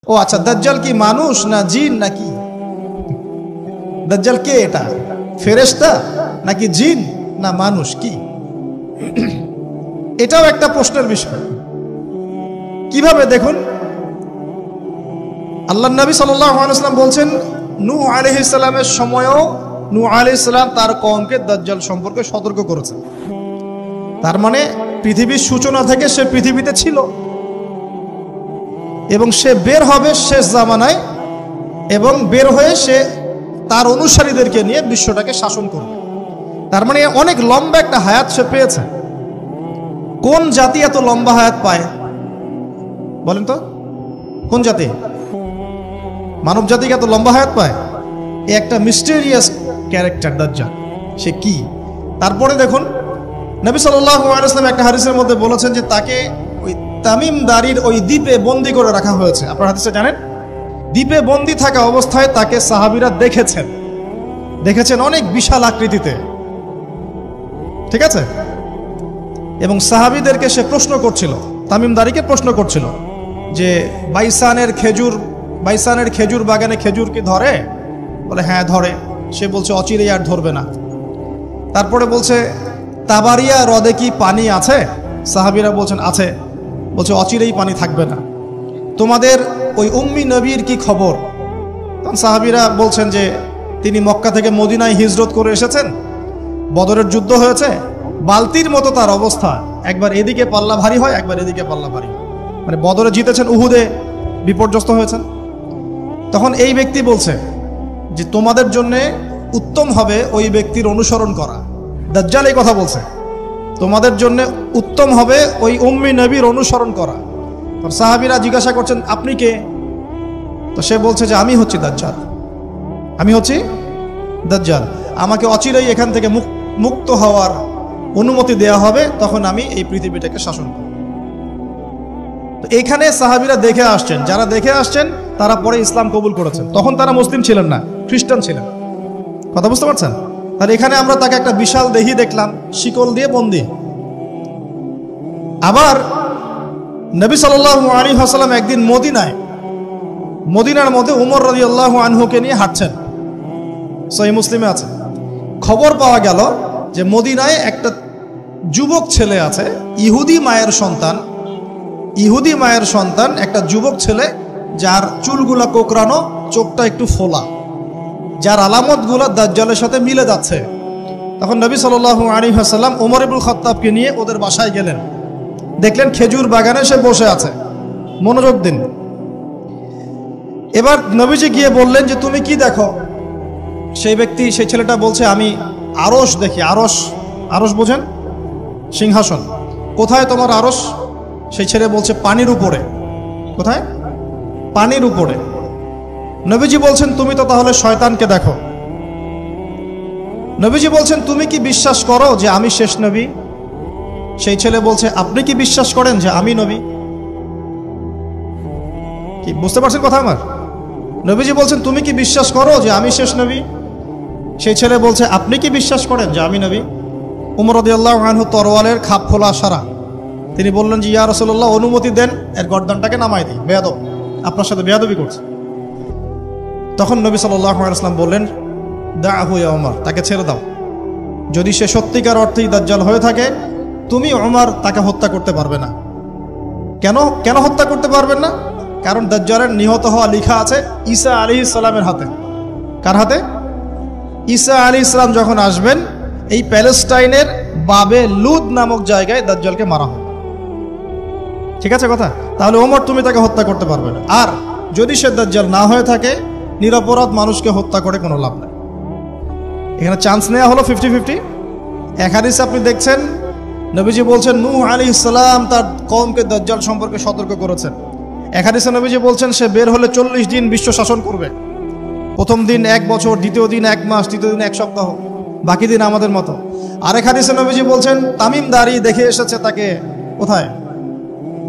ও আচ্ছা, দাজ্জাল কি মানুষ না জিন নাকি? দাজ্জাল কে? এটা ফেরেশতা নাকি জিন না মানুষ? কি এটাও একটা প্রশ্নের বিষয়। কিভাবে দেখুন, আল্লাহ নবী সাল্লাল্লাহু আলাইহি ওয়াসাল্লাম বলছেন নূহ আলাইহিস সালামের সময়ও নূহ আলাইহিস সালাম তার কওমকে দাজ্জাল সম্পর্কে সতর্ক করেছেন। তার মানে পৃথিবীর সূচনা থেকে সে পৃথিবীতে ছিল এবং সে বের হবে শেষ জামানায়, এবং বের হয়ে সে তার অনুসারীদেরকে নিয়ে বিশ্বটাকে শাসন করবে। তার মানে অনেক লম্বা একটা হায়াত সে পেয়েছে। কোন জাতি এত লম্বা হায়াত পায় বলেন তো? কোন জাতি মানব জাতিকে এত লম্বা হায়াত পায়? এ একটা মিস্টেরিয়াস ক্যারেক্টার দাজ্জাল। সে কি? তারপরে দেখুন, নবী সাল্লাল্লাহু আলাইহি ওয়াসাল্লাম একটা হাদিসের মধ্যে বলেছেন যে তাকে ওই তামিম দারির ওই দ্বীপে বন্দী করে রাখা হয়েছে। আপনারা হাদিসে জানেন, দ্বীপে বন্দী থাকা অবস্থায় তাকে সাহাবীরা দেখেছেন অনেক বিশাল আকৃতিতে, ঠিক আছে? এবং সাহাবীদেরকে সে প্রশ্ন করছিল, তামিম দারিকে প্রশ্ন করছিল যে বাইসানের খেজুর বাগানে খেজুর কি ধরে? বলে হ্যাঁ ধরে। সে বলছে অচিরেই আর ধরবে না। তারপরে বলছে তাবারিয়া হ্রদে কি পানি আছে? সাহাবীরা বলছেন আছে। বলছে অচিরেই পানি থাকবে না। তোমাদের ওই উম্মি নবীর কি খবর? তখন সাহাবীরা বলছেন যে তিনি মক্কা থেকে মদিনায় হিজরত করে এসেছেন, বদরের যুদ্ধ হয়েছে, বালতির মতো তার অবস্থা, একবার এদিকে পাল্লা ভারী হয় একবার এদিকে পাল্লা ভারী হয়। মানে বদরে জিতেছেন, উহুদে বিপর্যস্ত হয়েছেন। তখন এই ব্যক্তি বলছে যে তোমাদের জন্য উত্তম হবে ওই ব্যক্তির অনুসরণ করা। দাজ্জাল এই কথা বলছে, তোমাদের জন্য উত্তম হবে ওই উম্মি নবীর অনুসরণ করা। সাহাবীরা জিজ্ঞাসা করছেন আপনি কে? তো সে বলছে যে আমি হচ্ছি দাজ্জাল। আমাকে অচিরেই এখান থেকে মুক্ত হওয়ার অনুমতি দেয়া হবে, তখন আমি এই পৃথিবীটাকে শাসন করব। তো এখানে সাহাবীরা দেখে আসছেন, যারা দেখে আসছেন তারা পরে ইসলাম কবুল করেছেন। তখন তারা মুসলিম ছিলেন না, খ্রিস্টান ছিলেন। কথা বুঝতে পারছেন? তাহলে এখানে আমরা তাকে একটা বিশাল দেহি দেখলাম, শিকল দিয়ে বন্দী। আবার নবী সাল্লাল্লাহু আলাইহি ওয়াসাল্লাম একদিন মদিনার মধ্যে উমর রাদিয়াল্লাহু আনহুকে নিয়ে হাঁটছেন, সহিহ মুসলিমে আছে। খবর পাওয়া গেল যে মদিনায় একটা যুবক ছেলে আছে, ইহুদি মায়ের সন্তান একটা যুবক ছেলে, যার চুলগুলা কোকড়ানো, চোখটা একটু ফোলা, যার আলামতগুলা দাজ্জালের সাথে মিলে যাচ্ছে। তখন নবী সাল্লাল্লাহু আলাইহি ওয়াসাল্লাম ওমর ইবনুল খাত্তাবকে নিয়ে ওদের বাসায় গেলেন। দেখলেন খেজুর বাগানে সে বসে আছে। মনোযোগ দিন। এবার নবীজি গিয়ে বললেন যে তুমি কি দেখো? সেই ছেলেটা বলছে আমি আরশ দেখি। আরশ বোঝেন? সিংহাসন। কোথায় তোমার আরশ? সেই ছেলে বলছে পানির উপরে। কোথায়? পানির উপরে। নবীজি বলছেন তুমি তো তাহলে শয়তানকে দেখো। নবীজি বলছেন তুমি কি বিশ্বাস করো যে আমি শেষ নবী? সেই ছেলে বলছে আপনি কি বিশ্বাস করেন যে আমি নবী? কি বুঝতে পারছেন কথা আমার? নবীজি বলছেন তুমি কি বিশ্বাস করো যে আমি শেষ নবী? সেই ছেলে বলছে আপনি কি বিশ্বাস করেন যে আমি নবী? উমর রাদিয়াল্লাহু আনহু তরোয়ালের খাপ খোলা সারা। তিনি বললেন যে ইয়া রাসূলুল্লাহ অনুমতি দেন, এর গর্দানটাকে নামাই দিই, বেয়াদব, আপনার সাথে বেয়াদবি করছে। তখন নবী সাল্লাল্লাহু আলাইহি ওয়াসাল্লাম বললেন দাআহু ইয়া ওমর, তাকে ছেড়ে দাও। যদি সে সত্যিকার অর্থেই দাজ্জাল হয়ে থাকে, তুমি ওমর তাকে হত্যা করতে পারবে না। কেন হত্যা করতে পারবেন না? কারণ দাজ্জালের নিহত হওয়া লেখা আছে ঈসা আলাইহিস সালামের হাতে। কার হাতে? ঈসা আলাইহিস সালাম যখন আসবেন, এই প্যালেস্টাইনের বাবে লুদ নামক জায়গায় দাজ্জালকে মারা হবে। ঠিক আছে কথা? তাহলে ওমর তুমি তাকে হত্যা করতে পারবে না। আর যদি সে দাজ্জাল না হয়ে থাকে, নিরপরাধ মানুষকে হত্যা করে কোনো লাভ নেই। এখানে চান্স নেওয়া হলো 50-50। এক হাদিসে আপনি দেখছেন নবীজি বলছেন নূহ আলাইহিস সালাম তার কওমকে দাজ্জাল সম্পর্কে সতর্ক করেছেন। এক হাদিসে নবীজি বলছেন সে বের হলে 40 দিন বিশ্ব শাসন করবে। প্রথম দিন 1 বছর, দ্বিতীয় দিন 1 মাস, তৃতীয় দিন 1 সপ্তাহ, বাকি দিন আমাদের মতো। আরেক হাদিসে নবীজি বলছেন তামিম দারি দেখে এসেছে তাকে কোথায়?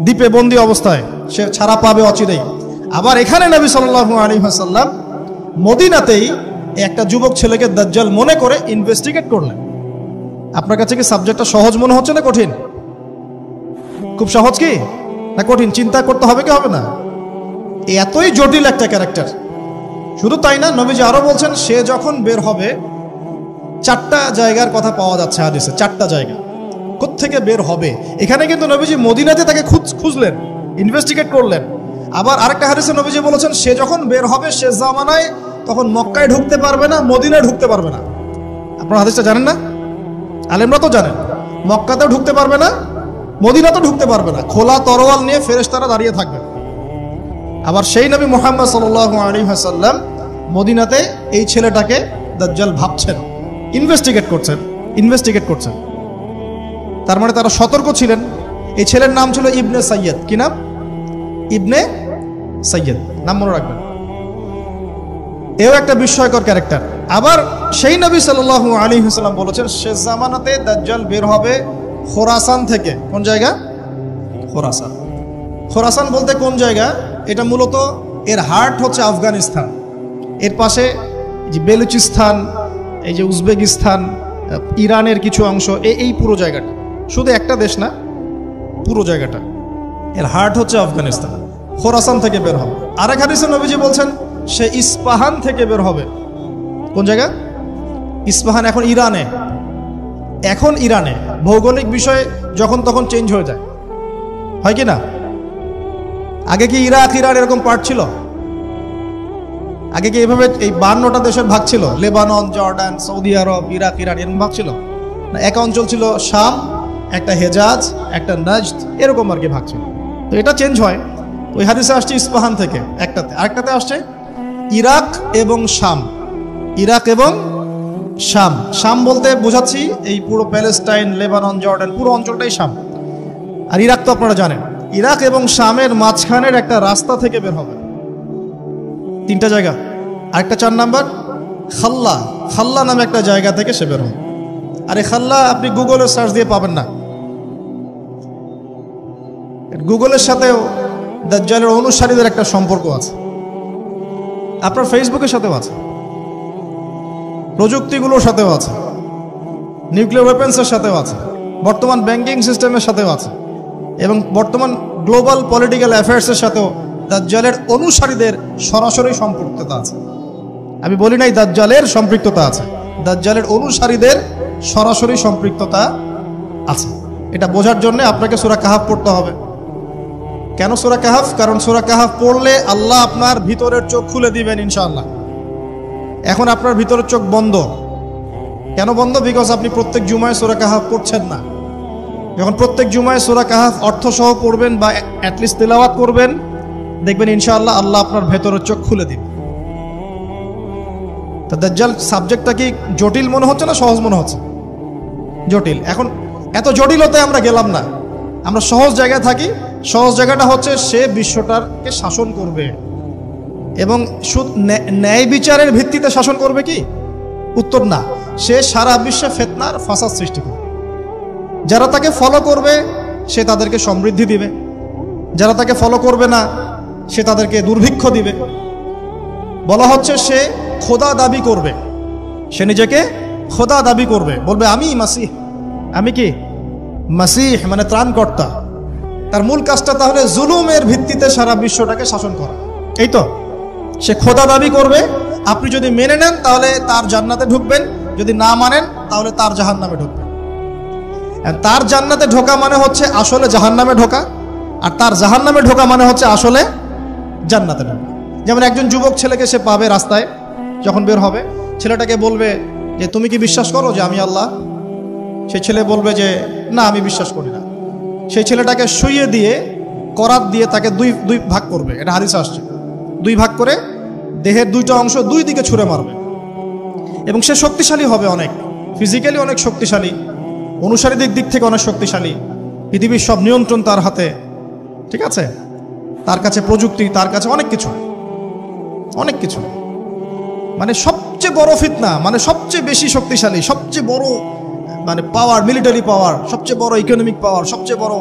দ্বীপে বন্দী অবস্থায়, সে ছাড়া পাবে অচিরেই। আবার এখানে নবী সাল্লাল্লাহু আলাইহি ওয়াসাল্লাম মদিনাতেই একটা যুবক ছেলেকে দাজ্জাল মনে করে ইনভেস্টিগেট করলেন। আপনার কাছে কি সাবজেক্টটা সহজ মনে হচ্ছে না কঠিন? খুব সহজ কি না কঠিন? চিন্তা করতে হবে কি হবে না? এতই জটিল একটা ক্যারেক্টার। শুধু তাই না, নবীজি আরো বলছেন সে যখন বের হবে, 4টা জায়গার কথা পাওয়া যাচ্ছে হাদিসে, 4টা জায়গা কোত্থেকে বের হবে। এখানে কিন্তু নবীজি মদিনাতে তাকে খুঁজলেন, ইনভেস্টিগেট করলেন। আবার আরেকটা হাদিসে নবীজি বলেছেন সে যখন বের হবে শেষ জামানায়, তখন মক্কায় ঢুকতে পারবে না, মদিনায় ঢুকতে পারবে না। আপনারা হাদিসটা জানেন না? আলেমরা তো জানেন। মক্কাতেও ঢুকতে পারবে না, মদিনাতেও ঢুকতে পারবে না। খোলা তরোয়াল নিয়ে ফেরেশতারা দাঁড়িয়ে থাকবে। আবার সেই নবী মুহাম্মদ সাল্লাল্লাহু আলাইহি ওয়াসাল্লাম মদিনাতে এই ছেলেটাকে দাজ্জাল ভাবছেন, ইনভেস্টিগেট করছেন। তার মানে তারা সতর্ক ছিলেন। এই ছেলের নাম ছিল ইবনে সাইয়্যিদ। কি নাম? ইবনে সাইয়্যিদ, নাম মনে রাখবেন। এও একটা বিস্ময়কর ক্যারেক্টার। আবার সেই নবী সাল্লাল্লাহু আলাইহি ওয়াসাল্লাম বলেছেন শেষ জামানাতে দাজ্জাল বের হবে খোরাসান থেকে। কোন জায়গা? খোরাসান। খোরাসান বলতে কোন জায়গা? এটা মূলত এর হার্ট হচ্ছে আফগানিস্তান, এর পাশে যে বেলুচিস্তান, এই যে উজবেকিস্তান, ইরানের কিছু অংশ, এই পুরো জায়গাটা, শুধু একটা দেশ না, পুরো জায়গাটা এর হার্ট হচ্ছে আফগানিস্তান। খোরাসান থেকে বের হবে। আরেক হাদিসে নবীজি বলছেন সে ইস্পাহান থেকে বের হবে। কোন জায়গা? ইস্পাহান এখন ইরানে। ভৌগোলিক বিষয় যখন তখন চেঞ্জ হয়ে যায়, হয় কি না? আগে কি ইরাক ইরান এরকম পার্ট ছিল? আগে কি এইভাবে এই 52টা দেশের ভাগ ছিল? লেবানন, জর্ডান, সৌদি আরব, ইরাক ইরান এরকম ভাগ ছিল না? এক অঞ্চল ছিল শাম, একটা হেজাজ, একটা নাজদ, এরকম আর কি ভাগ ছিল। তো এটা চেঞ্জ হয়। ওই হাদিসে আসছে ইস্পাহান থেকে একটাতে, আরেকটাতে আসছে ইরাক এবং শাম। শাম বলতে বোঝাচ্ছি এই পুরো প্যালেস্টাইন, লেবানন, জর্ডান, পুরো অঞ্চলটাই শাম। আর ইরাক তো আপনারা জানেন। ইরাক এবং শামের মাঝখানের একটা রাস্তা থেকে বের হবে। 3টা জায়গা। আরেকটা 4 নাম্বার খাল্লা নামে একটা জায়গা থেকে সে বের হবে। আর এই খাল্লা আপনি গুগলে সার্চ দিয়ে পাবেন না। গুগলের সাথেও দাজ্জালের অনুসারীদের একটা সম্পর্ক আছে, আপনার ফেসবুকের সাথেও আছে, প্রযুক্তিগুলোর সাথেও আছে, নিউক্লিয়ার ওয়েপন্সের সাথেও আছে, বর্তমান ব্যাংকিং সিস্টেমের সাথেও আছে, এবং বর্তমান গ্লোবাল পলিটিক্যাল অ্যাফেয়ার্সের সাথেও দাজ্জালের অনুসারীদের সরাসরি সম্পৃক্ততা আছে। আমি বলি নাই দাজ্জালের সম্পৃক্ততা আছে, দাজ্জালের অনুসারীদের সরাসরি সম্পৃক্ততা আছে। এটা বোঝার জন্য আপনাকে সূরা কাহাফ পড়তে হবে। কেন সূরা কাহাফ? কারণ সূরা কাহাফ পড়লে আল্লাহ আপনার ভিতরের চোখ খুলে দিবেন ইনশাআল্লাহ। এখন আপনার ভিতরের চোখ বন্ধ। কেন বন্ধ? বিকজ আপনি প্রত্যেক জুমায় সূরা কাহাফ পড়ছেন না। যখন প্রত্যেক জুমায় সূরা কাহাফ অর্থসহ পড়বেন বা অ্যাটলিস্ট তেলাওয়াত করবেন, দেখবেন ইনশাআল্লাহ আল্লাহ আপনার ভেতরের চোখ খুলে দিবেন। তা দাজ্জাল সাবজেক্টটা কি জটিল মনে হচ্ছে না সহজ মনে হচ্ছে? জটিল। এখন এত জটিলতায় আমরা গেলাম না, আমরা সহজ জায়গায় থাকি। সহজ জায়গাটা হচ্ছে সে বিশ্বটাকে শাসন করবে, এবং ন্যায় বিচারের ভিত্তিতে শাসন করবে কি? উত্তর না, সে সারা বিশ্বে ফিতনার ফাসাদ সৃষ্টি করবে। যারা তাকে ফলো করবে সে তাদেরকে সমৃদ্ধি দিবে, যারা তাকে ফলো করবে না সে তাদেরকে দুর্ভিক্ষ দিবে। বলা হচ্ছে সে খোদা দাবি করবে, সে নিজেকে খোদা দাবি করবে, বলবে আমি মাসিহ। আমি কি? মাসিহ মানে ত্রাণকর্তা। তার মূল কাজটা তাহলে জুলুমের ভিত্তিতে সারা বিশ্বটাকে শাসন করা। এই তো, সে খোদা দাবি করবে। আপনি যদি মেনে নেন তাহলে তার জান্নাতে ঢুকবেন, যদি না মানেন তাহলে তার জাহান্নামে ঢুকবেন। তার জান্নাতে ঢোকা মানে হচ্ছে আসলে জাহান্নামে ঢোকা, আর তার জাহান্নামে ঢোকা মানে হচ্ছে আসলে জান্নাতে ঢোকা। যেমন একজন যুবক ছেলেকে সে পাবে রাস্তায়, যখন বের হবে ছেলেটাকে বলবে যে তুমি কি বিশ্বাস করো যে আমি আল্লাহ? সেই ছেলে বলবে যে না, আমি বিশ্বাস করি না। সেই ছেলেটাকে শুইয়ে দিয়ে করাত দিয়ে তাকে দুই ভাগ করবে। এটা হাদিসে আসছে। 2 ভাগ করে দেহের 2টা অংশ 2 দিকে ছুঁড়ে মারবে, এবং সে শক্তিশালী হবে, অনেক ফিজিক্যালি অনেক শক্তিশালী, অনুসারীদের দিক থেকে অনেক শক্তিশালী। পৃথিবীর সব নিয়ন্ত্রণ তার হাতে, ঠিক আছে? তার কাছে প্রযুক্তি, তার কাছে অনেক কিছু। মানে সবচেয়ে বড় ফিতনা, মানে সবচেয়ে বেশি শক্তিশালী, সবচেয়ে বড় মানে পাওয়ার, মিলিটারি পাওয়ার, সবচেয়ে বড় ইকোনমিক পাওয়ার, সবচেয়ে বড়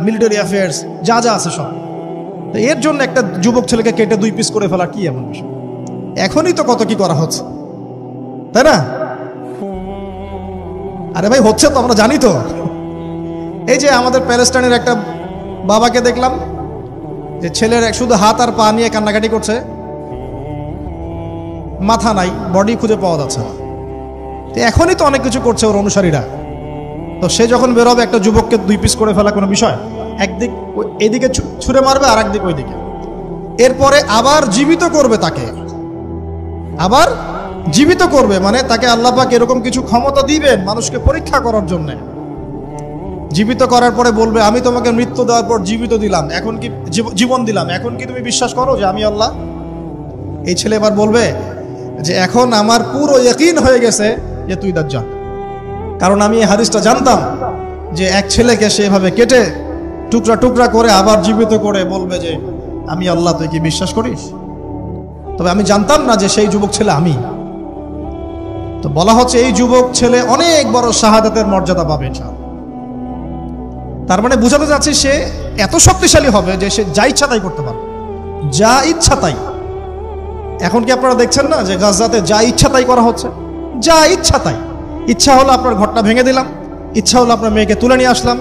মিলিটারি অ্যাফেয়ার্স, যা আছে সব। তো এর জন্য একটা যুবক ছেলেকে কেটে 2 পিস করে ফেলা কি এমন বিষয়? এখনই তো কত কি করা হচ্ছে, তাই না? আরে ভাই হচ্ছে তো, আমরা জানি তো। এই যে আমাদের প্যালেস্টাইনের একটা বাবাকে দেখলাম যে ছেলের শুধু হাত আর পা নিয়ে কান্নাকাটি করছে, মাথা নাই, বডি খুঁজে পাওয়া যাচ্ছে না। তো এখনই তো অনেক কিছু করছে ওর অনুসারীরা। তো সে যখন বেরোবে একটা যুবককে 2 পিস করে ফেলা কোনো বিষয়? একদিক এদিকে ছুঁড়ে মারবে আর একদিক ওইদিকে, এরপরে আবার জীবিত করবে তাকে, আবার জীবিত করবে। মানে তাকে আল্লাহ পাক এরকম কিছু ক্ষমতা দিবেন মানুষকে পরীক্ষা করার জন্য। জীবিত করার পরে বলবে আমি তোমাকে মৃত্যু দেওয়ার পর জীবিত দিলাম, এখন কি জীবন দিলাম, এখন কি তুমি বিশ্বাস করো যে আমি আল্লাহ? এই ছেলে এবার বলবে যে এখন আমার পুরো ইয়াকিন হয়ে গেছে যে তুই দাজ্জাল। কারণ আমি এই হাদিসটা জানতাম যে এক ছেলেকে সেভাবে কেটে টুকরা টুকরা করে আবার জীবিত করে বলবে যে আমি আল্লাহ, তুই কি বিশ্বাস করিস? তবে আমি জানতাম না যে সেই যুবক ছেলে আমি। তো বলা হচ্ছে এই যুবক ছেলে অনেক বড় শাহাদাতের মর্যাদা পাবে ইনশাআল্লাহ। তার মানে বোঝাতে যাচ্ছে সে এত শক্তিশালী হবে যে সে যা ইচ্ছা তাই করতে পারবে, যা ইচ্ছা তাই। এখন কি আপনারা দেখছেন না যে গাজাতে যা ইচ্ছা তাই করা হচ্ছে? যা ইচ্ছা তাই। ইচ্ছা হলো আপনার ঘরটা ভেঙে দিলাম, ইচ্ছা হলো আপনার মেয়েকে তুলে নিয়ে আসলাম,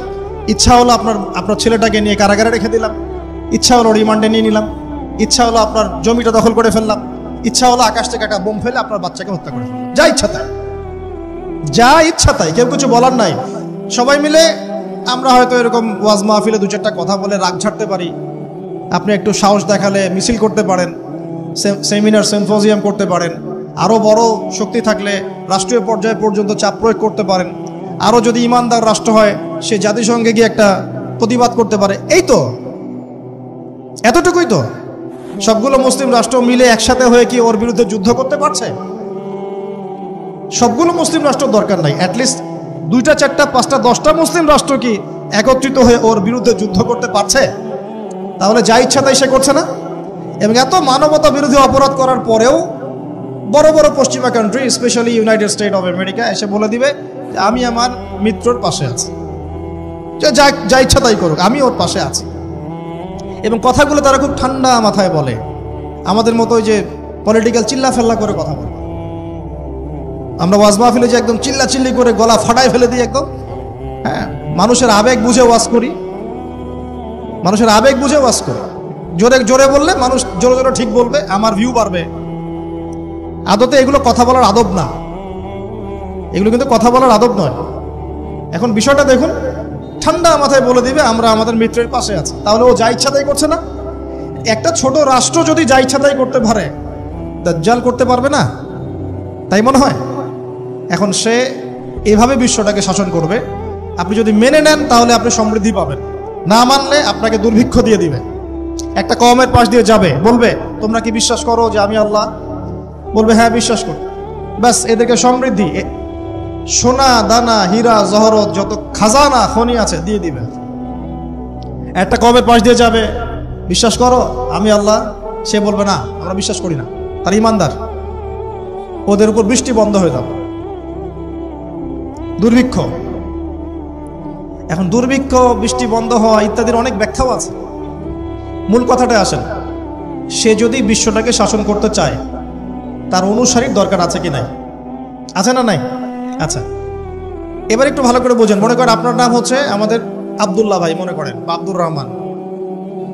ইচ্ছা হলো আপনার ছেলেটাকে নিয়ে কারাগারে রেখে দিলাম, ইচ্ছা হলো রিমান্ডে নিয়ে নিলাম, ইচ্ছা হলো আপনার জমিটা দখল করে ফেললাম, ইচ্ছা হলো আকাশ থেকে একটা বোম ফেলে আপনার বাচ্চাকে হত্যা করে ফেললাম। যা ইচ্ছা তাই, যা ইচ্ছা তাই, কেউ কিছু বলার নাই। সবাই মিলে আমরা হয়তো এরকম ওয়াজ মাহফিলে 2-4টা কথা বলে রাগ ঝাড়তে পারি, আপনি একটু সাহস দেখালে মিছিল করতে পারেন, সেমিনার সিম্পোজিয়াম করতে পারেন, আরও বড় শক্তি থাকলে রাষ্ট্রীয় পর্যায়ে পর্যন্ত চাপ প্রয়োগ করতে পারেন, আরও যদি ইমানদার রাষ্ট্র হয় সে জাতিসংঘে গিয়ে একটা প্রতিবাদ করতে পারে। এই তো, এতটুকুই তো। সবগুলো মুসলিম রাষ্ট্র মিলে একসাথে হয়ে কি ওর বিরুদ্ধে যুদ্ধ করতে পারছে? সবগুলো মুসলিম রাষ্ট্র দরকার নাই, অ্যাটলিস্ট 2টা 4টা 5টা 10টা মুসলিম রাষ্ট্র কি একত্রিত হয়ে ওর বিরুদ্ধে যুদ্ধ করতে পারছে? তাহলে যা ইচ্ছা তাই সে করছে না। এবং এত মানবতা বিরোধী অপরাধ করার পরেও বড় বড় পশ্চিমা country, specially United state of America এসে বলে দিবে যে আমি আমার মিত্রর পাশে আছি, যা ইচ্ছা তাই করুক, আমি ওর পাশে আছি। এবং কথাগুলো তারা খুব ঠান্ডা মাথায় বলে, আমাদের মতো ওই যে পলিটিক্যাল চিল্লা ফেল্লা করে কথা বলে। আমরা ওয়াজ মাহফিলে যে একদম চিল্লা চিল্লি করে গলা ফাটায় ফেলে দিই একদম, হ্যাঁ, মানুষের আবেগ বুঝে ওয়াজ করি, মানুষের আবেগ বুঝে ওয়াজ করি। জোরে জোরে বললে মানুষ জোরে জোরে ঠিক বলবে, আমার ভিউ বাড়বে। আদতে এগুলো কথা বলার আদব না, এগুলো কিন্তু কথা বলার আদব নয়। এখন বিষয়টা দেখুন, ঠান্ডা মাথায় বলে দিবে আমরা আমাদের মিত্রের পাশে আছি, তাহলে ও যা ইচ্ছা তাই করছে না? একটা ছোট রাষ্ট্র যদি যা ইচ্ছা তাই করতে পারে, দাজ্জাল করতে পারবে না? তাই মনে হয়। এখন সে এভাবে বিশ্বটাকে শাসন করবে। আপনি যদি মেনে নেন তাহলে আপনি সমৃদ্ধি পাবেন, না মানলে আপনাকে দুর্ভিক্ষ দিয়ে দিবে। একটা কওমের পাশ দিয়ে যাবে, বলবে তোমরা কি বিশ্বাস করো যে আমি আল্লাহ? বলবে হ্যাঁ বিশ্বাস করি। ব্যাস, এদেরকে সমৃদ্ধি, সোনা দানা হীরা জহরত যত খাজানা খনি আছে দিয়ে দিবে। একটা কওমের পাশ দিয়ে যাবে, বিশ্বাস করো আমি আল্লাহ, সে বলবে না আমরা বিশ্বাস করি না, তার ইমানদার। ওদের উপর বৃষ্টি বন্ধ হয়ে যাবে, দুর্ভিক্ষ। এখন দুর্ভিক্ষ, বৃষ্টি বন্ধ হওয়া ইত্যাদির অনেক ব্যাখ্যাও আছে। মূল কথাটা আসেন, সে যদি বিশ্বটাকে শাসন করতে চায় তার অনুসারীর দরকার আছে কি নাই? আছে না নাই? আচ্ছা, এবার একটু ভালো করে বোঝেন। মনে করেন আপনার নাম হচ্ছে আমাদের আব্দুল্লাহ ভাই, মনে করেন, বা আব্দুর রহমান,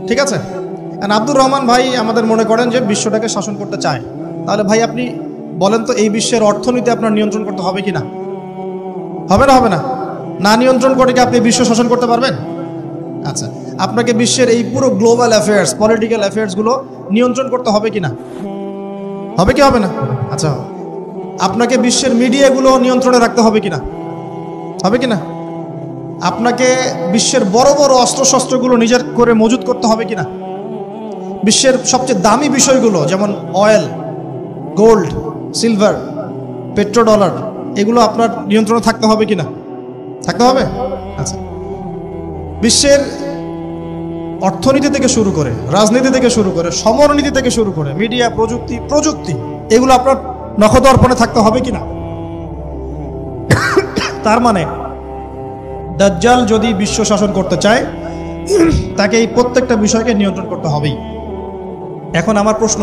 ঠিক আছে? আব্দুর রহমান ভাই আমাদের মনে করেন যে বিশ্বটাকে শাসন করতে চায়। তাহলে ভাই আপনি বলেন তো, এই বিশ্বের অর্থনীতি আপনার নিয়ন্ত্রণ করতে হবে কি না? হবে না? হবে না? না নিয়ন্ত্রণ করে কি আপনি বিশ্ব শাসন করতে পারবেন? আচ্ছা, আপনাকে বিশ্বের এই পুরো গ্লোবাল অ্যাফেয়ার্স, পলিটিক্যাল অ্যাফেয়ার্সগুলো নিয়ন্ত্রণ করতে হবে কি না? হবে কি হবে না? আচ্ছা, আপনাকে বিশ্বের মিডিয়াগুলো নিয়ন্ত্রণে রাখতে হবে কি না? হবে কি না? আপনাকে বিশ্বের বড় বড় অস্ত্রশস্ত্রগুলো নিজের করে মজুত করতে হবে কি না? বিশ্বের সবচেয়ে দামি বিষয়গুলো যেমন অয়েল, গোল্ড, সিলভার, পেট্রোডলার, এগুলো আপনার নিয়ন্ত্রণে থাকতে হবে কি না? থাকতে হবে। আচ্ছা, বিশ্বের অর্থনীতি থেকে শুরু করে, রাজনীতি থেকে শুরু করে, সমরনীতি থেকে শুরু করে, মিডিয়া, প্রযুক্তি, এগুলো আপনার নখদর্পণে থাকতে হবে কিনা? তার মানে দাজ্জাল যদি বিশ্ব শাসন করতে চায় তাকে এই প্রত্যেকটা বিষয়কে নিয়ন্ত্রণ করতে হবেই। এখন আমার প্রশ্ন,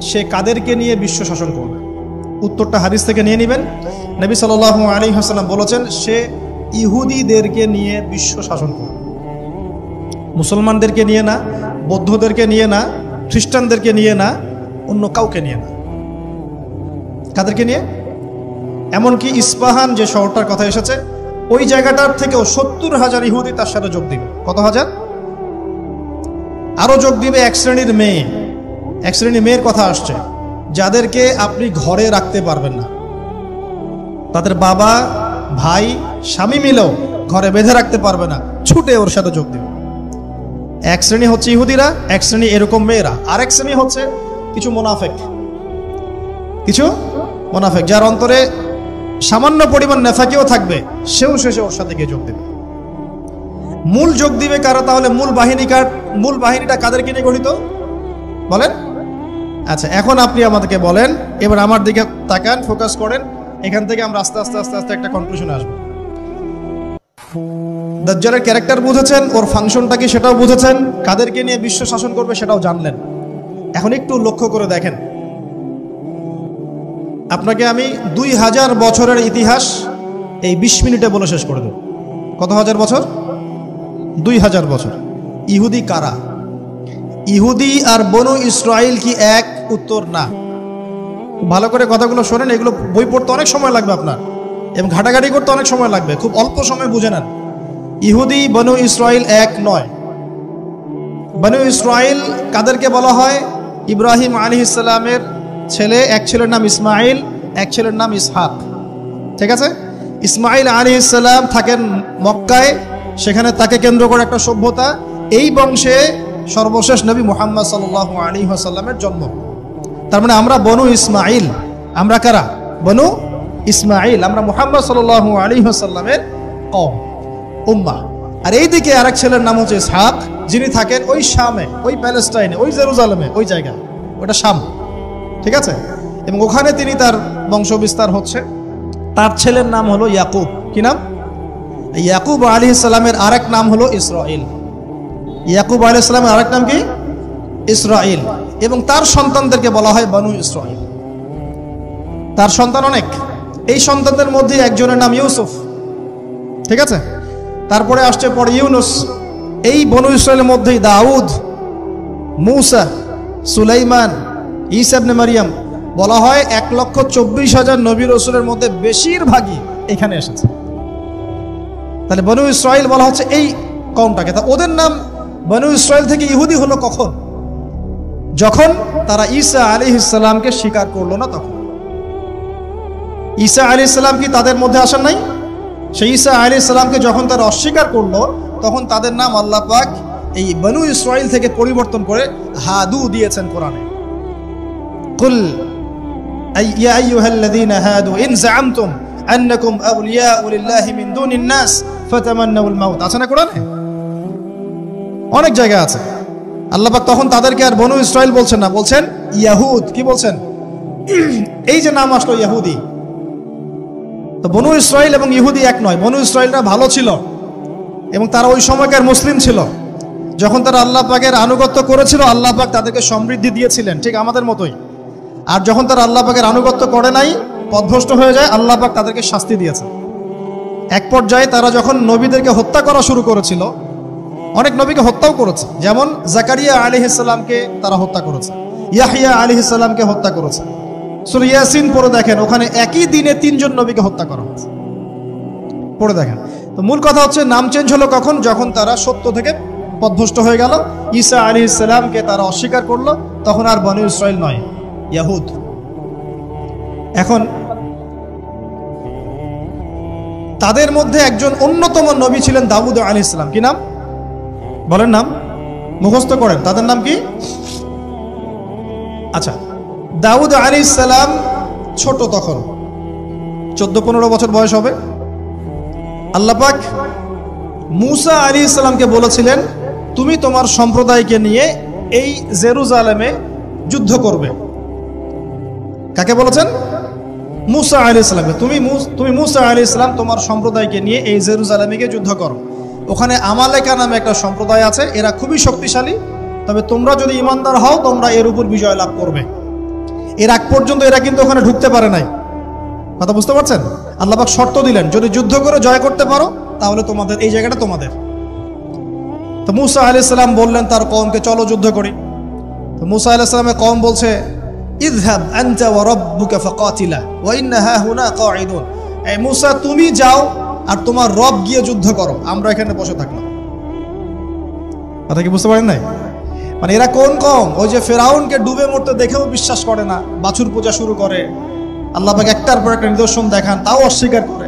সে কাদেরকে নিয়ে বিশ্ব শাসন করবে? উত্তরটা হাদিস থেকে নিয়ে নেবেন। নবী সাল্লাল্লাহু আলাইহি ওয়াসাল্লাম বলেছেন সে ইহুদিদেরকে নিয়ে বিশ্ব শাসন করবে। মুসলমানদেরকে নিয়ে না, বৌদ্ধদেরকে নিয়ে না, খ্রিস্টানদেরকে নিয়ে না, অন্য কাউকে নিয়ে না। কাদেরকে নিয়ে? এমনকি ইস্পাহান যে শহরটার কথা এসেছে, ওই জায়গাটার থেকেও 70,000 ইহুদি তার সাথে যোগ দিবে। কত হাজার? আরো যোগ দিবে এক শ্রেণীর মেয়ে। এক শ্রেণীর মেয়ের কথা আসছে, যাদেরকে আপনি ঘরে রাখতে পারবেন না, তাদের বাবা, ভাই, স্বামী মিলেও ঘরে বেঁধে রাখতে পারবে না, ছুটে ওর সাথে যোগ দিবে। এক শ্রেণী হচ্ছে ইহুদিরা, এক শ্রেণী এরকম মেয়েরা, আরেক শ্রেণী হচ্ছে কিছু মুনাফিক, যার অন্তরে সামান্য পরিমাণ নেফাকিও থাকবে, সেও শেষে ওর সাথে গিয়ে যোগ দেবে। মূল যোগ দিবে কারা তাহলে? মূল বাহিনীটা কাদেরকে নিয়ে গঠিত বলেন? আচ্ছা, এখন আপনি আমাদেরকে বলেন, এবার আমার দিকে তাকান, ফোকাস করেন, এখান থেকে আমরা আস্তে আস্তে আস্তে আস্তে একটা কনক্লুশনে আসবো। দাজ্জালের ক্যারেক্টার বুঝেছেন, ওর ফাংশনটা কি সেটাও বুঝেছেন, কাদেরকে নিয়ে বিশ্ব শাসন করবে সেটাও জানলেন। এখন একটু লক্ষ্য করে দেখেন, আপনাকে আমি 2000 বছরের ইতিহাস এই 20 মিনিটে বলে শেষ করে দেব। কত হাজার বছর? 2000 বছর। ইহুদি কারা? ইহুদি আর বনু ইসরাইল কি এক? উত্তর না। ভালো করে কথাগুলো শোনেন, এগুলো বই পড়তে অনেক সময় লাগবে আপনার, এবং ঘাটাঘাটি করতে অনেক সময় লাগবে, খুব অল্প সময় বুঝে নেন। ইহুদি বনু ইসরাইল এক নয়। বনু ইসরাইল কাদেরকে বলা হয়? ইব্রাহিম আলাইহিস সালামের ছেলে, এক ছেলের নাম ইসমাইল, এক ছেলের নাম ইসহাক। ঠিক আছে? ইসমাইল আলাইহিস সালাম থাকেন মক্কায়, সেখানে তাকে কেন্দ্র করে একটা সভ্যতা। এই বংশে সর্বশেষ নবী মুহাম্মদ সাল্লাল্লাহু আলাইহি ওয়াসাল্লামের জন্ম। তার মানে আমরা বনু ইসমাইল। আমরা কারা? বনু ইসমাইল। আমরা মুহাম্মদ সাল্লাল্লাহু আলাইহি ওয়াসাল্লামের কওম, উম্মাহ। আর এইদিকে আরেক ছেলের নাম হচ্ছে ইসহাক, যিনি থাকেন ওই শামে, ওই প্যালেস্টাইনে, ওই জেরুজালেমে, ওই জায়গায়, ওটা শাম। ঠিক আছে? এবং ওখানে তিনি তার বংশ বিস্তার হচ্ছে। তার ছেলের নাম হলো ইয়াকুব। কি নাম? ইয়াকুব আলাইহিস সালামের আরেক নাম হলো ইসরাইল। ইয়াকুব আলাইহিস সালামের আরেক নাম কি? ইসরাইল। এবং তার সন্তানদেরকে বলা হয় বনু ইসরাইল। তার সন্তান অনেক। এই সন্তানদের মধ্যে একজনের নাম ইউসুফ। ঠিক আছে? তারপরে আসছে পরে ইউনুস। এই বনু ইসরাইলের মধ্যেই দাউদ, মূসা, সুলাইমান, ঈসা ইবনে মারিয়াম। বলা হয় 1,24,000 নবী রাসূলের মধ্যে বেশিরভাগই এখানে এসেছে। তাহলে বনু ইসরাইল বলা হচ্ছে এই কওমটাকে। তা ওদের নাম বনু ইসরাইল থেকে ইহুদি হলো কখন? যখন তারা ঈসা আলাইহিস সালামকে স্বীকার করলো না তখন। ঈসা আলাইহিস সালাম কি তাদের মধ্যে আসেন নাই? সেই ঈসা আলাইহিস সালামকে যখন তারা অস্বীকার করলো, তখন তাদের নাম আল্লাহ পাক এই বনু ইসরাইল থেকে পরিবর্তন করে হাদু দিয়েছেন কোরআনে। কুল ইয়া আইয়ুহাল্লাযীনা হাদু ইন যাআমতুম আন্নাকুম আউলিয়াউ লিল্লাহি মিন দুনিন নাস ফাতামান্নাউল মাউত। আছে না কোরআনে? অনেক জায়গা আছে। আল্লাহ পাক তখন তাদেরকে আর বনু ইসরাইল বলছেন না, বলছেন ইয়াহুদ। কি বলছেন? এই যে নাম আসলো ইহুদি। তো বনু ইসরাইল এবং ইহুদি এক নয়। বনু ইসরাইলরা ভালো ছিল এবং তারা ওই সময়কার মুসলিম ছিল। যখন তারা আল্লাহ পাকের আনুগত্য করেছিল, আল্লাহ পাক তাদেরকে সমৃদ্ধি দিয়েছিলেন, ঠিক আমাদের মতোই। আর যখন তারা আল্লাহ পাকের আনুগত্য করে নাই, পথভ্রষ্ট হয়ে যায়, আল্লাহ পাক তাদেরকে শাস্তি দিয়েছে। এক পর্যায়ে তারা যখন নবীদেরকে হত্যা করা শুরু করেছিল, অনেক নবীকে হত্যাও করেছে। যেমন জাকারিয়া আলাইহিস সালামকে তারা হত্যা করেছে, ইয়াহইয়া আলাইহিস সালামকে হত্যা করেছে। সূরা ইয়াসিন পড়ে দেখেন, ওখানে একই দিনে 3 জন নবীকে হত্যা করা হয়েছে। পড়ে দেখেন। তো মূল কথা হচ্ছে, নাম চেঞ্জ হলো কখন? যখন তারা সত্য থেকে পথভ্রষ্ট হয়ে গেল, ঈসা আলাইহিস সালামকে তারা অস্বীকার করলো, তখন আর বনু ইসরাইল নয়, ইয়াহুদ। এখন তাদের মধ্যে একজন অন্যতম নবী ছিলেন দাউদ আলাইহিস সালাম। কি নাম? বলেন নাম, মুখস্থ করেন। তাদের নাম কি? আচ্ছা, দাউদ আলাইহিস সালাম ছোট, তখন 14-15 বছর বয়স হবে। আল্লাহ পাক মূসা আলাইহিস সালামকে বলেছিলেন, তুমি তোমার সম্প্রদায়কে নিয়ে এই জেরুজালেমে যুদ্ধ করবে। কাকে বলেছেন? মূসা আলাইহিস সালামকে। তুমি মূসা আলাইহিস সালাম তোমার সম্প্রদায়কে নিয়ে এই জেরুজালেমে গিয়ে যুদ্ধ করো। ওখানে আমালেকা নামে একটা সম্প্রদায় আছে, এরা খুবই শক্তিশালী, তবে তোমরা যদি ইমানদার হও তোমরা এর উপর বিজয় লাভ করবে। এর আগ পর্যন্ত এরা কিন্তু ওখানে ঢুকতে পারে নাই। কথা বুঝতে পারছেন? আল্লাহ পাক শর্ত দিলেন, যদি যুদ্ধ করে জয় করতে পারো তাহলে তোমাদের এই জায়গাটা তোমাদের। তো মুসা আলাইহিস সালাম বললেন তার কওমকে, চলো যুদ্ধ করি। তো মুসা আলাইহিস সালামের কওম বলছে, ইযহাব আনতা ওয়া রাব্বুকা ফাকাতিলা ওয়া ইন্না হাহুনা কাঈদুন। এই মুসা, তুমি যাও আর তোমার রব গিয়ে যুদ্ধ করো, আমরা এখানে বসে থাকলাম। কথা কি বুঝতে পারেন নাই? মানে এরা কোন কওম? ওই যে ফেরাউনকে ডুবে মরতে দেখেও বিশ্বাস করে না, বাছুর পূজা শুরু করে, আল্লাহ পাক একটার পর একটা নিদর্শন দেখান, তাও অস্বীকার করে।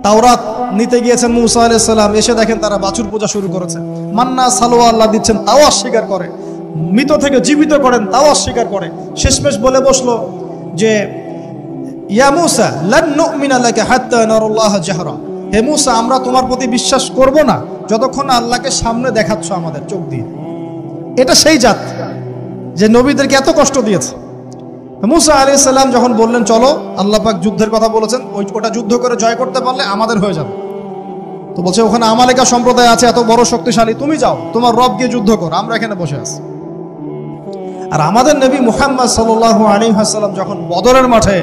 তাওরাত নিতে গিয়েছেন মুসা আলাইহিস সালাম, এসে দেখেন তারা বাছুর পূজা শুরু করেছে। মান্না সালোয়া আল্লাহ দিচ্ছেন, তাও অস্বীকার করে। মৃত থেকে জীবিত করেন, তাও অস্বীকার করে। শেষমেশ বলে বসলো যে, ইয়া মুসা লান নুমিনা লাকা হাত্তা নারাল্লাহ জাহরা। হে মুসা, আমরা তোমার প্রতি বিশ্বাস করব না যতক্ষণ আল্লাহকে সামনে দেখাচ্ছ আমাদের চোখ দিয়ে। এটা সেই জাত যে নবীদেরকে এত কষ্ট দিয়েছে। মুসা আলাইহিস সালাম যখন বললেন চলো, আল্লাহ পাক যুদ্ধের কথা বলেছেন, ওটা যুদ্ধ করে জয় করতে পারলে আমাদের হয়ে যাবে। তো বলছে ওখানে আমালেকা সম্প্রদায় আছে এত বড় শক্তিশালী, তুমি যাও, তোমার রব গিয়ে যুদ্ধ করো, আমরা এখানে বসে আছি। আর আমাদের নবী মুহাম্মদ সাল্লাল্লাহু আলাইহি ওয়াসাল্লাম যখন বদরের মাঠে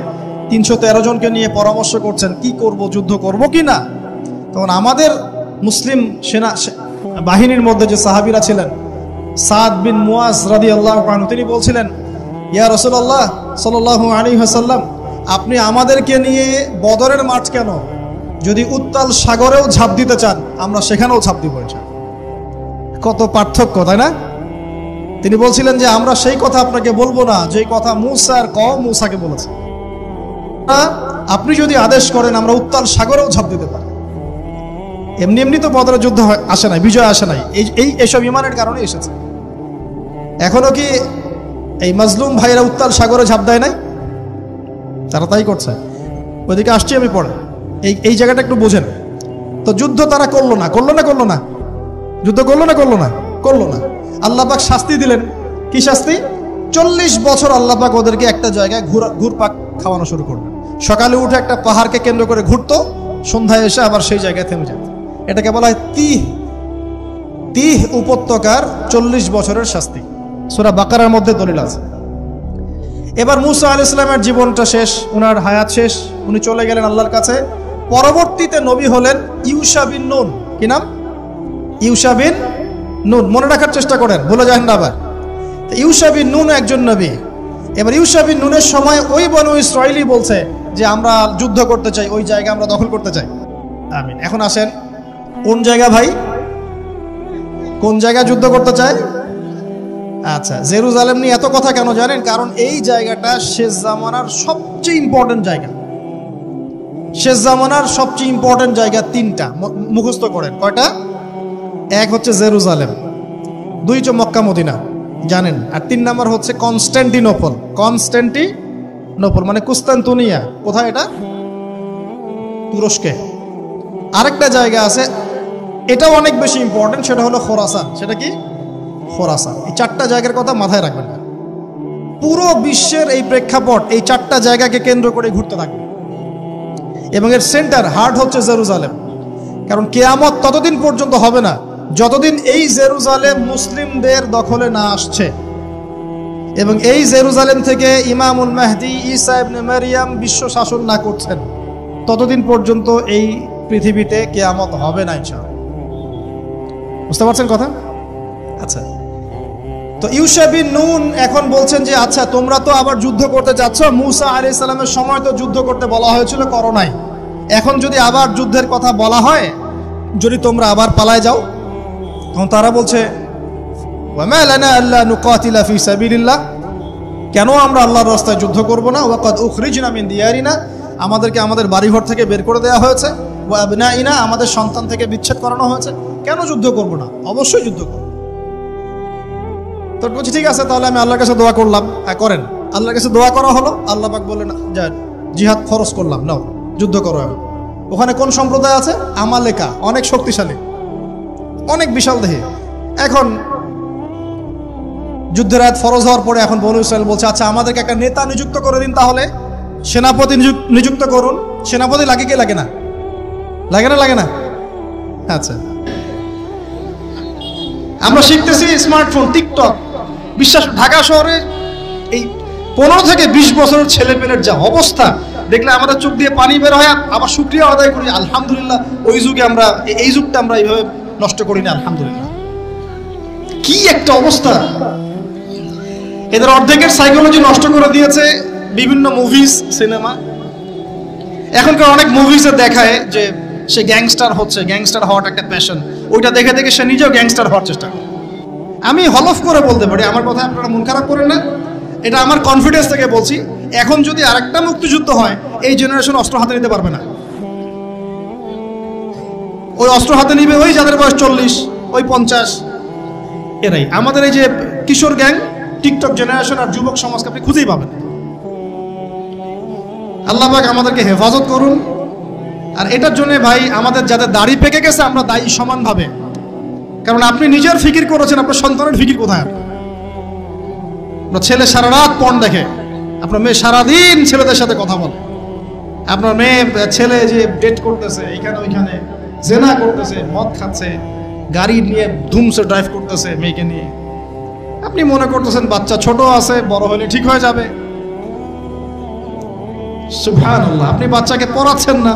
313 জনকে নিয়ে পরামর্শ করছেন কি করব, যুদ্ধ করব কি না, তখন আমাদের মুসলিম সেনা বাহিনীর মধ্যে যে সাহাবীরা ছিলেন, সাদ বিন মুয়াজ রাদিয়াল্লাহু আনহু, তিনি বলছিলেন, ইয়া রাসূলুল্লাহ সাল্লাল্লাহু আলাইহি ওয়াসাল্লাম, আপনি আমাদেরকে নিয়ে বদরের মাঠ কেন, যদি উত্তাল সাগরেও ঝাঁপ দিতে চান আমরা সেখানেও ঝাঁপ দিব। কত পার্থক্য, তাই না? তিনি বলছিলেন যে আমরা সেই কথা আপনাকে বলবো না যেই কথা মুসার কওম মুসাকে বলেছে। আপনি যদি আদেশ করেন আমরা উত্তাল সাগরেও ঝাঁপ দিতে পারি। এমনি এমনি তো বদরের যুদ্ধ আসে নাই, বিজয় আসে নাই, এইসব ইমানের কারণে এসেছে। এখনো কি এই মাজলুম ভাইরা উত্তাল সাগরে ঝাঁপ দেয় নাই? তারা তাই করছে। ওইদিকে আসছি আমি পরে, এই জায়গাটা একটু বোঝেন। তো যুদ্ধ তারা করলো না, যুদ্ধ করলো না। আল্লাহ পাক শাস্তি দিলেন। কি শাস্তি? 40 বছর আল্লাহ পাক ওদেরকে একটা জায়গায় ঘুরপাক খাওয়ানো শুরু করলেন। সকালে উঠে একটা পাহাড়কে কেন্দ্র করে ঘুরতো, সন্ধ্যায় এসে আবার সেই জায়গায় থেমে যেত। এটাকে বলা হয় তিহ উপত্যকার 40 বছরের শাস্তি। সূরা বাকারার মধ্যে দলিল আছে। এবার মুসা আলাইহিস সালামের জীবনটা শেষ, উনার হায়াত শেষ, উনি চলে গেলেন আল্লাহর কাছে। পরবর্তীতে নবী হলেন ইউশা বিন নুন। কি নাম? ইউশা বিন নুন। মনে রাখার চেষ্টা করেন, ভুলে যান না আবার। ইউশা বিন নুন একজন নবী। এবার ইউশা বিন নুনের সময় ওই বনু ইসরাইলি বলছে যে আমরা যুদ্ধ করতে চাই, ওই জায়গা আমরা দখল করতে চাই। আমিন। এখন আসেন, কোন জায়গা ভাই? কোন জায়গা যুদ্ধ করতে চায়? আচ্ছা, জেরুজালেম নিয়ে এত কথা কেন জানেন? কারণ এই জায়গাটা শেষ জামানার সবচেয়ে ইম্পর্টেন্ট জায়গা। শেষ জামানার সবচেয়ে ইম্পর্টেন্ট জায়গা 3টা, মুখস্থ করেন। কয়টা? 1 হচ্ছে জেরুজালেম, 2 হচ্ছে মক্কা মদিনা, জানেন, আর 3 নাম্বার হচ্ছে কনস্ট্যান্টিনোপল। কনস্ট্যান্টিনোপল মানে কুস্তান্তনিয়া। কোথায় এটা? তুরস্কে। আরেকটা জায়গা আছে, এটাও অনেক বেশি ইম্পর্টেন্ট, সেটা হলো খোরাসান। সেটা কি? খোরাসান। এই 4টা জায়গার কথা মাথায় রাখবেন। পুরো বিশ্বের এই প্রেক্ষাপট এই 4টা জায়গাকে কেন্দ্র করে ঘুরতে থাকবে, এবং এর সেন্টার হার্ট হচ্ছে জেরুজালেম। কারণ কিয়ামত ততদিন পর্যন্ত হবে না যতদিন এই জেরুজালেম মুসলিমদের দখলে না আসছে, এবং এই জেরুজালেম থেকে ইমামুল মাহদি ঈসা ইবনে মারইয়াম বিশ্ব শাসন না করছেন, ততদিন পর্যন্ত এই পৃথিবীতে কিয়ামত হবে না ইনশাআল্লাহ। বুঝতে পারছেন কথা? আচ্ছা, তো ইউশা বিন নুন এখন বলছেন যে আচ্ছা তোমরা তো আবার যুদ্ধ করতে যাচ্ছ, মুসা আলাইহিস সালামের সময় তো যুদ্ধ করতে বলা হয়েছিল, করো নাই। এখন যদি আবার যুদ্ধের কথা বলা হয়, যদি তোমরা আবার পালায় যাও, তখন তারা বলছে ওয়ামা লানা আল্লা নুকাতিলা ফি সাবিলিল্লাহ, কেন আমরা আল্লাহর রাস্তায় যুদ্ধ করব না? ওয়াকাদ উখরিজনা মিন দিয়ারিনা, আমাদেরকে আমাদের বাড়িঘর থেকে বের করে দেওয়া হয়েছে, ওয়া আবনাইনা, আমাদের সন্তান থেকে বিচ্ছেদ করানো হয়েছে, কেন যুদ্ধ করব না? অবশ্যই যুদ্ধ করব। তো বলছি ঠিক আছে, তাহলে আমি আল্লাহর কাছে দোয়া করলাম। করেন। আল্লাহর কাছে দোয়া করা হলো, আল্লাহ পাক বললেন যা জিহাদ ফরজ করলাম, নাও যুদ্ধ করো। ওখানে কোন সম্প্রদায় আছে? আমালেকা, অনেক শক্তিশালী, অনেক বিশাল দেহে। এখন যুদ্ধের আয়াত ফরজ হওয়ার পরে এখন বনু ইসরাইল বলছে আচ্ছা আমাদেরকে একটা নেতা নিযুক্ত করে দিন, তাহলে সেনাপতি নিযুক্ত করুন। সেনাপতি লাগে কি লাগে না? লাগে না? আচ্ছা, আমরা শিখতেছি স্মার্টফোন, টিকটক, বিশ্বাস। ঢাকা শহরে এই 15 থেকে 20 বছরের ছেলেপেলের যা অবস্থা দেখলে আমাদের চোখ দিয়ে পানি বের হয়। আবার শুকরিয়া আদায় করি, আলহামদুলিল্লাহ ওই যুগে আমরা, এই যুগটা আমরা এইভাবে নষ্ট করি না, আলহামদুলিল্লাহ। কি একটা অবস্থা! এদের অর্ধেকের সাইকোলজি নষ্ট করে দিয়েছে বিভিন্ন মুভিজ, সিনেমা। এখনকার অনেক মুভিজে দেখায় যে সে গ্যাংস্টার হচ্ছে, গ্যাংস্টার হওয়াটা একটা প্যাশন। ওইটা দেখে দেখে সে নিজেও গ্যাংস্টার হওয়ার চেষ্টা করে। আমি হলফ করে বলতে পারি, আমার কথা আপনারা মন খারাপ করেন না, এটা আমার কনফিডেন্স থেকে বলছি, এখন যদি আরেকটা মুক্তিযুদ্ধ হয়, এই জেনারেশন অস্ত্র হাতে নিতে পারবে না। ওই অস্ত্র হাতে নিবে ওই যাদের বয়স 40, ওই 50, এরাই। আমাদের এই যে কিশোর গ্যাং, টিকটক জেনারেশন আর যুবক সমাজকে আপনি খুঁজেই পাবেন। আল্লাহ পাক আমাদেরকে হেফাজত করুন। আর এটার জন্য ভাই, আমাদের যাদের দাড়ি পেকে গেছে আমরা দায়ী সমানভাবে। কারণ আপনি নিজের ফিকির করেছেন, আপনার সন্তানের ফিকির কোথায়? আপনার ছেলে সারা রাত পর্ন দেখে, আপনার মেয়ে সারাদিন ছেলেদের সাথে কথা বলে, আপনার মেয়ে ছেলে যে ডেট করতেছে এইখানে ওইখানে, জেনা করতেছে, মদ খাচ্ছে, গাড়ি নিয়ে ধুমসে ড্রাইভ করতেছে মেয়েকে নিয়ে। আপনি মনে করতেছেন বাচ্চা ছোট আছে, বড় হলে ঠিক হয়ে যাবে। সুবহানাল্লাহ। আপনি বাচ্চাকে পড়াচ্ছেন না,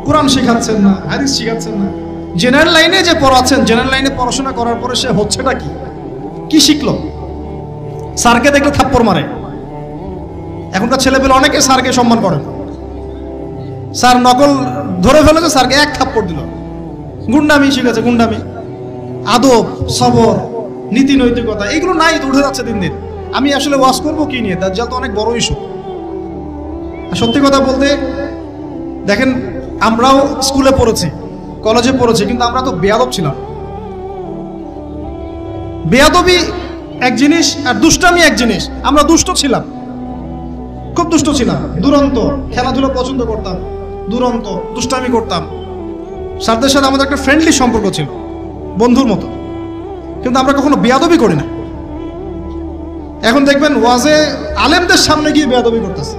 কোরআন শেখাচ্ছেন না, হাদিস শেখাচ্ছেন না। জেনারেল লাইনে যে পড়াচ্ছেন, জেনারেল লাইনে পড়াশোনা করার পরে সে হচ্ছেটা কি? কি শিখলো? স্যারকে দেখলে থাপ্পড় মারে। এখনকার ছেলেপেলে অনেকে স্যারকে সম্মান করেন। স্যার নকল ধরে ফেলেছে, স্যারকে এক থাপ্পড় দিল। গুন্ডামি শিখেছে, গুন্ডামি। আদব, সবর, নীতি নৈতিকতা এগুলো নাই, উঠে যাচ্ছে দিন দিন। আমি আসলে ওয়াজ করবো কি নিয়ে? দাজ্জাল তো অনেক বড় ইস্যু। সত্যি কথা বলতে দেখেন, আমরাও স্কুলে পড়েছি, কলেজে পড়েছি, কিন্তু আমরা তো বেয়াদব ছিলাম। বেয়াদবি এক জিনিস আর দুষ্টামি এক জিনিস। আমরা দুষ্ট ছিলাম, খুব দুষ্ট ছিলাম, দুরন্ত। খেলাধুলা পছন্দ করতাম, দুরন্ত, দুষ্টামি করতাম। স্যারদের সাথে আমাদের একটা ফ্রেন্ডলি সম্পর্ক ছিল, বন্ধুর মতো। কিন্তু আমরা কখনো বেয়াদবি করি না। এখন দেখবেন ওয়াজে আলেমদের সামনে গিয়ে বেয়াদবি করতেছে।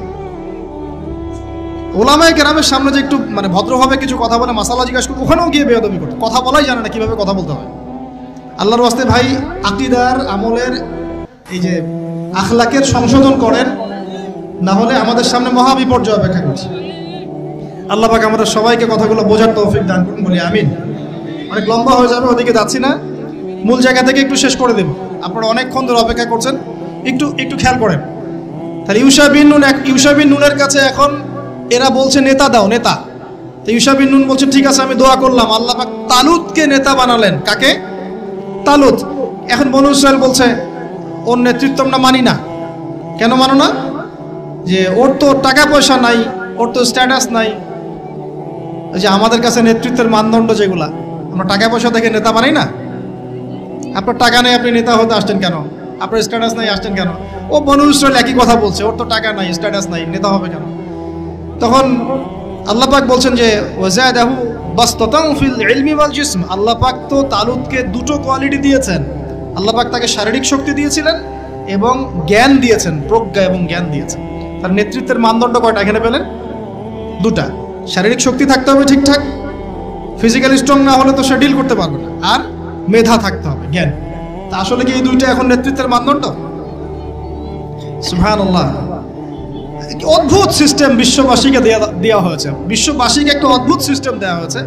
ওলামায়ে কেরামের সামনে যে একটু মানে ভদ্রভাবে কিছু কথা বলে, মাসালা জিজ্ঞাসা করে, ওখানেও গিয়ে বেয়াদবি করতে, কথা বলাই জানে না কিভাবে কথা বলতে হয়। আল্লাহর ওয়াস্তে ভাই, আকীদার আমলের এই যে আখলাকের সংশোধন করেন, না হলে আমাদের সামনে মহা বিপর্যয় অপেক্ষা করছে। আল্লাহ পাক আমাদের সবাইকে কথাগুলো বোঝার তৌফিক দান করুন, বলি আমিন। অনেক লম্বা হয়ে যাবে, ওদিকে যাচ্ছি না, মূল জায়গা থেকে একটু শেষ করে দেব। আপনারা অনেকক্ষণ ধরে অপেক্ষা করছেন, একটু খেয়াল করেন। তাহলে ইউশা বিন নুনের কাছে এখন এরা বলছে নেতা দাও, নেতা। তো ইউশা বিন নুন বলছে ঠিক আছে, আমি দোয়া করলাম। আল্লাহ পাক তালুতকে নেতা বানালেন। কাকে? তালুত। এখন বনু ইসরাইল বলছে ওর নেতৃত্ব আমরা মানি না। কেন মানো না? যে ওর তো টাকা পয়সা নাই, ওর তো স্ট্যাটাস নাই। যে আমাদের কাছে নেতৃত্বের মানদণ্ড যেগুলা, আমরা টাকা পয়সা দেখে নেতা বানাই না। আপনার টাকা নেই, আপনি নেতা হতে আসছেন কেন? আপনার স্ট্যাটাস নাই, আসছেন কেন? ও বনু ইসরাইল একই কথা বলছে, ওর তো টাকা নাই, স্ট্যাটাস নাই, নেতা হবে কেন? তখন আল্লাহ পাক বলছেন যে ওয়াজাদাহু বাসতাতান ফিল ইলমি ওয়াল জিসম। আল্লাহ পাক তো তালুতকে দুটো কোয়ালিটি দিয়েছেন। আল্লাহ পাক তাকে শারীরিক শক্তি দিয়েছিলেন এবং জ্ঞান দিয়েছেন, প্রজ্ঞা এবং জ্ঞান দিয়েছেন। তার নেতৃত্বের মানদণ্ড কয়টা এখানে পেলেন? দুটা। শারীরিক শক্তি থাকতে হবে ঠিকঠাক, ফিজিক্যালি স্ট্রং না হলে তো সে ডিল করতে পারবে না। আর মেধা থাকতে হবে, জ্ঞান। তা আসলে কি এই দুইটা এখন নেতৃত্বের মানদণ্ড? সুবহানাল্লাহ। অদ্ভুত সিস্টেম বিশ্ববাসীকে দেওয়া হয়েছে। বিশ্ববাসীকে একটা অদ্ভুত সিস্টেম দেওয়া হয়েছে।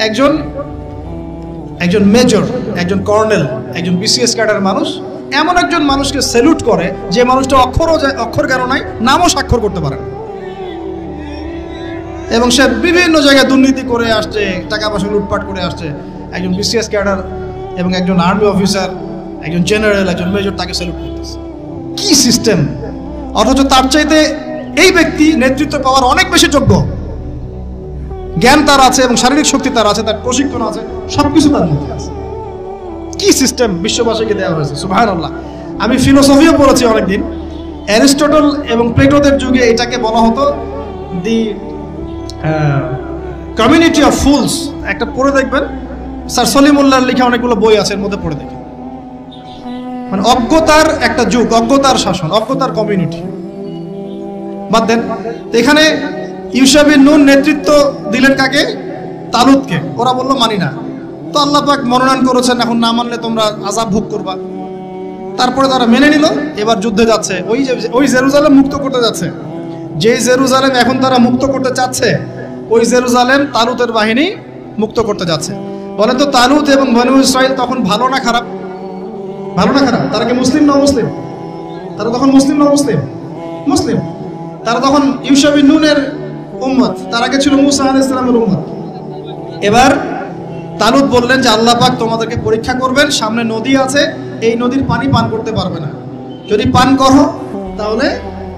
একজন মেজর, একজন কর্নেল, একজন বিসিএস ক্যাডার মানুষ এমন একজন মানুষকে স্যালুট করে যে মানুষটা অক্ষর জ্ঞান নাই, নামও স্বাক্ষর করতে পারে না, এবং সে বিভিন্ন জায়গায় দুর্নীতি করে আসছে, টাকা পয়সা লুটপাট করে আসছে। একজন বিসিএস ক্যাডার এবং একজন আর্মি অফিসার, একজন জেনারেল, একজন মেজর তাকে স্যালুট করতেছে। কি সিস্টেম! অথচ তার চাইতে এই ব্যক্তি নেতৃত্ব পাওয়ার অনেক বেশি যোগ্য। জ্ঞান তার আছে এবং শারীরিক শক্তি তার আছে, তার প্রশিক্ষণ আছে, সবকিছু তার মধ্যে আছে। কি সিস্টেম বিশ্ববাসীকে দেওয়া হয়েছে! সুবহানাল্লাহ। আমি ফিলোসফিও পড়েছি অনেকদিন। অ্যারিস্টটল এবং প্লেটোদের যুগে এটাকে বলা হতো দি কমিউনিটি অফ ফুলস। একটা পড়ে দেখবেন, স্যার সলিমুল্লাহর লেখা অনেকগুলো বই আছে, এর মধ্যে পড়ে দেখেন। মানে অজ্ঞতার একটা যুগ, অজ্ঞতার শাসন, অজ্ঞতার কমিউনিটি। বাদ দেন, এখানে ইউশা বিন নুন নেতৃত্ব দিলেন কাকে? তালুতকে। ওরা বললো মানি না। তো আল্লাহ পাক মনোনয়ন করেছেন, এখন না মানলে তোমরা আযাব ভোগ করবা। তারপরে তারা মেনে নিল, এবার যুদ্ধে যাচ্ছে। ওই জেরুজালেম মুক্ত করতে যাচ্ছে। যে জেরুজালেম এখন তারা মুক্ত করতে চাচ্ছে, ওই জেরুজালেম তালুতের বাহিনী মুক্ত করতে যাচ্ছে। বলেন তো তালুত এবং বনু ইসরাইল তখন ভালো না খারাপ? ভালো না খারাপ? তারা কি মুসলিম না মুসলিম? তারা তখন মুসলিম না মুসলিম? মুসলিম। তারা তখন ইউশা বিন নুনের উম্মত, তার আগে ছিল মুসা আলাইহিস সালামের উম্মত। এবার তালুত বললেন যে আল্লাহ পাক তোমাদেরকে পরীক্ষা করবেন, সামনে নদী আছে, এই নদীর পানি পান করতে পারবে না, যদি পান করো তাহলে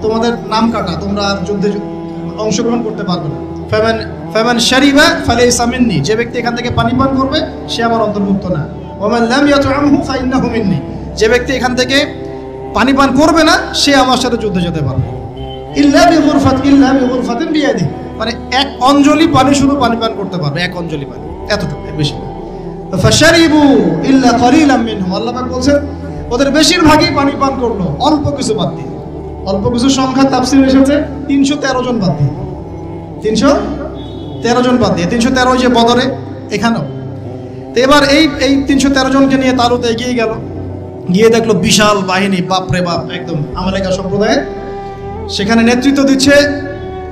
তোমাদের নাম কাটা, তোমরা আর যুদ্ধে অংশগ্রহণ করতে পারবে না। ফামান শারিবা ফালাইসা মিন্নি, যে ব্যক্তি এখান থেকে পানি পান করবে সে আমার অন্তর্ভুক্ত না। ওয়ামান লাম ইয়াতআমহু ফাইন্নাহু মিন্নি, যে ব্যক্তি এখান থেকে পানি পান করবে না সে আমার সাথে যুদ্ধে যেতে পারবে। ইল্লা বিগুরফাতিন বিয়াদি, মানে এক অঞ্জলি পানি শুধু পানি পান করতে পারবে, এক অঞ্জলি পানি, এতটুকু, বেশি না। ফাশারিবু ইল্লা কলিলাম মিনহুম, আল্লাহ পাক বলেন ওদের বেশিরভাগই পানি পান করলো, অল্প কিছু বাদ দিয়ে। অল্প কিছু সংখ্যা তাফসীরে এসেছে 313 জন বাদ দিয়ে, 313 জন বাদ দিয়ে, 313 যে বদরে, এখানেও। তো এবার এই 313 জনকে নিয়ে তালুত এগিয়ে গেল, গিয়ে দেখলো বিশাল বাহিনী, বাপরে বাপ, একদম আমালেকা সম্প্রদায়ের। সেখানে নেতৃত্ব দিচ্ছে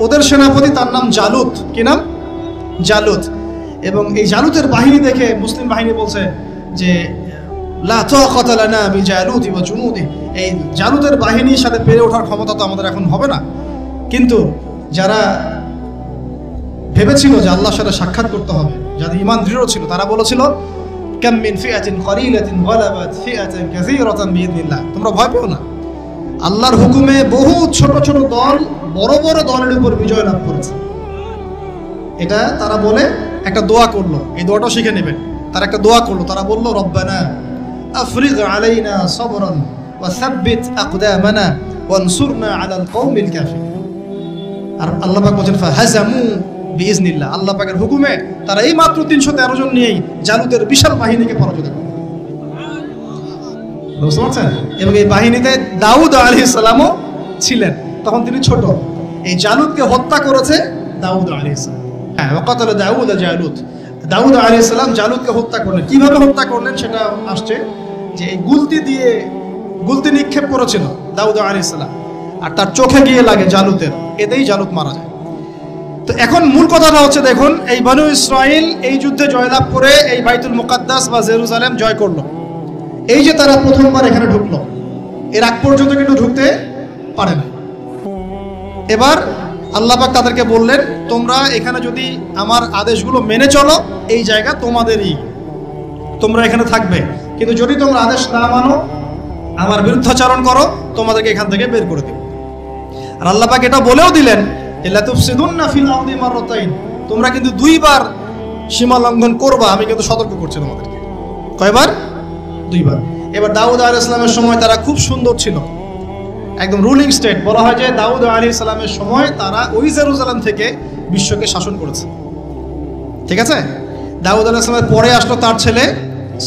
ওদের সেনাপতি, তার নাম জালুত। কি নাম? জালুত। এবং এই জালুতের বাহিনী দেখে মুসলিম বাহিনী বলছে যে লা তাকাতা লানা বিজালুতি ওয়া জুনুদি, এই জালুতের বাহিনীর সাথে পেরে ওঠার ক্ষমতা তো আমাদের এখন হবে না। কিন্তু যারা ভেবেছিল যে আল্লাহর সাথে সাক্ষাৎ করতে হবে, যাদের ঈমান দৃঢ় ছিল, তারা বলেছিল কাম মিন ফিআতিন কলিলাতিন গালাবাত ফিআতান কাসীরাতান বিইذনিল্লাহ, তোমরা ভয় পেও না, আল্লাহর হুকুমে বহু ছোট ছোট দল বড় বড় দলের উপর বিজয় লাভ করেছে। এটা তারা বলে একটা দোয়া করলো, এই দোয়াটাও শিখে নেবেন। তারা একটা দোয়া করলো, তারা বলল রব্বানা আফরিগ আলাইনা সাবরান ওয়া সাব্বিত আকদামানা ওয়ানসুরনা আলাল কওমিল কাফিরিন। আর আল্লাহ পাক বলেন ফাহাজামু বিইذনিল্লাহ, আল্লাহ পাকের হুকুমে তারা এই মাত্র 313 জন নিয়েই জালুতের বিশাল বাহিনীকে পরাজিত করে। বুঝতে পারছেন? এবং এই বাহিনীতে দাউদ আলাইহিস সালামও ছিলেন, তখন তিনি ছোট। এই জালুতকে হত্যা করেছে দাউদ আলাইহিস সালাম। হ্যাঁ, ওয়াকাতালা দাউদ জালুত, দাউদ আলাইহিস সালাম জালুতকে হত্যা করলেন। কিভাবে হত্যা করলেন সেটা আসছে, যে এই গুলতি নিক্ষেপ করেছিল দাউদ আলাইহিস সালাম, আর তার চোখে গিয়ে লাগে জালুতের, এতেই জালুত মারা যায়। তো এখন মূল কথাটা হচ্ছে, দেখুন এই বনু ইসরাইল এই যুদ্ধে জয়লাভ করে এই বাইতুল মুকাদ্দাস বা জেরুজালেম জয় করলো। এই যে তারা প্রথমবার এখানে ঢুকলো, এর আগ পর্যন্ত কিন্তু ঢুকতে পারে না। এবার আল্লাহ পাক তাদেরকে বললেন তোমরা এখানে যদি আমার আদেশগুলো মেনে চলো, এই জায়গা তোমাদেরই, তোমরা এখানে থাকবে, কিন্তু যদি তোমরা আদেশ না মানো, আমার বিরুদ্ধাচরণ করো, তোমাদেরকে এখান থেকে বের করে দেব। আর আল্লাহ পাক এটা বলেও দিলেন লা তুফসিদুন্না ফিল আরদি মাররাতাইন, তোমরা কিন্তু দুইবার সীমা লঙ্ঘন করবা, আমি কিন্তু সতর্ক করছি তোমাদেরকে। কয়বার? দুইবার। এবার দাউদ আলাইহিস সালামের সময় তারা খুব সুন্দর ছিল, একদম রুলিং স্টেট। বলা হয় যে দাউদ আলাইহিস সালামের সময় তারা ওই জেরুজালেম থেকে বিশ্বকে শাসন করেছে। ঠিক আছে? দাউদ আলাইহিস সালামের পরে আসলো তার ছেলে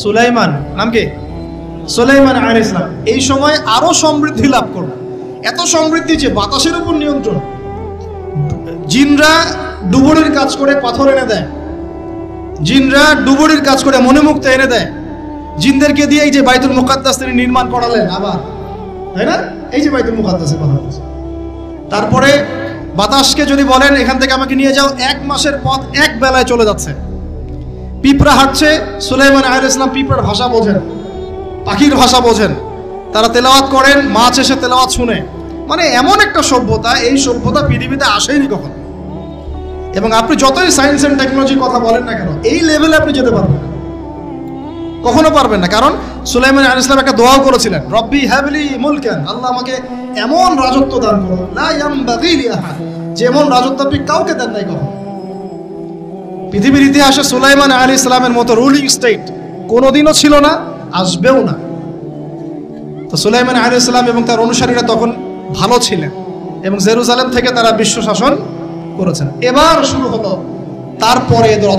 সুলাইমান, নাম কি? সুলাইমান আলাইহিস সালাম। এই সময় আরো সমৃদ্ধি লাভ করলো, এত সমৃদ্ধি যে বাতাসের উপর নিয়ন্ত্রণ। জিনরা ডুবুরির কাজ করে পাথর এনে দেয়, জিনরা ডুবুরির কাজ করে মণিমুক্তা এনে দেয়। জিনদেরকে দিয়ে এই যে বাইতুল মুকাদ্দাস তিনি নির্মাণ করালেন আবার, তাই না? এই যে বাইতুল মুকাদ্দাসের কথা বলছি। তারপরে বাতাসকে যদি বলেন এখান থেকে আমাকে নিয়ে যাও, 1 মাসের পথ এক বেলায় চলে যাচ্ছে। পিঁপড়া হাঁটছে, সুলাইমান আলাইহিস সালাম পিঁপড়ার ভাষা বোঝেন, পাখির ভাষা বোঝেন, তারা তেলাওয়াত করেন, মাছ এসে তেলাওয়াত শুনে। মানে এমন একটা সভ্যতা, এই সভ্যতা পৃথিবীতে আসেনি কখনো। এবং আপনি যতই সায়েন্স এন্ড টেকনোলজির কথা বলেন না কেন, এই লেভেলে আপনি যেতে পারবেন না, কখনো পারবেন না। কারণ সুলাইমান আলাইহিস সালাম একটা দোয়া করেছিলেন, রব্বি হাবলি মুলকান, আল্লাহ আমাকে এমন রাজত্ব দান করো, লা ইয়ামবাগি লি আহাদ, যেমন রাজত্ব আপনি কাউকে দেন নাই কখনো। পৃথিবীর ইতিহাসে সুলাইমান আলাইহিস সালামের মতো রুলিং স্টেট কোনোদিনও ছিল না, আসবেও না। তো সুলাইমান আলাইহিস সালাম এবং তার অনুসারীরা তখন ভালো ছিলেন এবং জেরুজালেম থেকে তারা বিশ্ব শাসন করেছেন। এবার শুরু হলো তারপরে এদের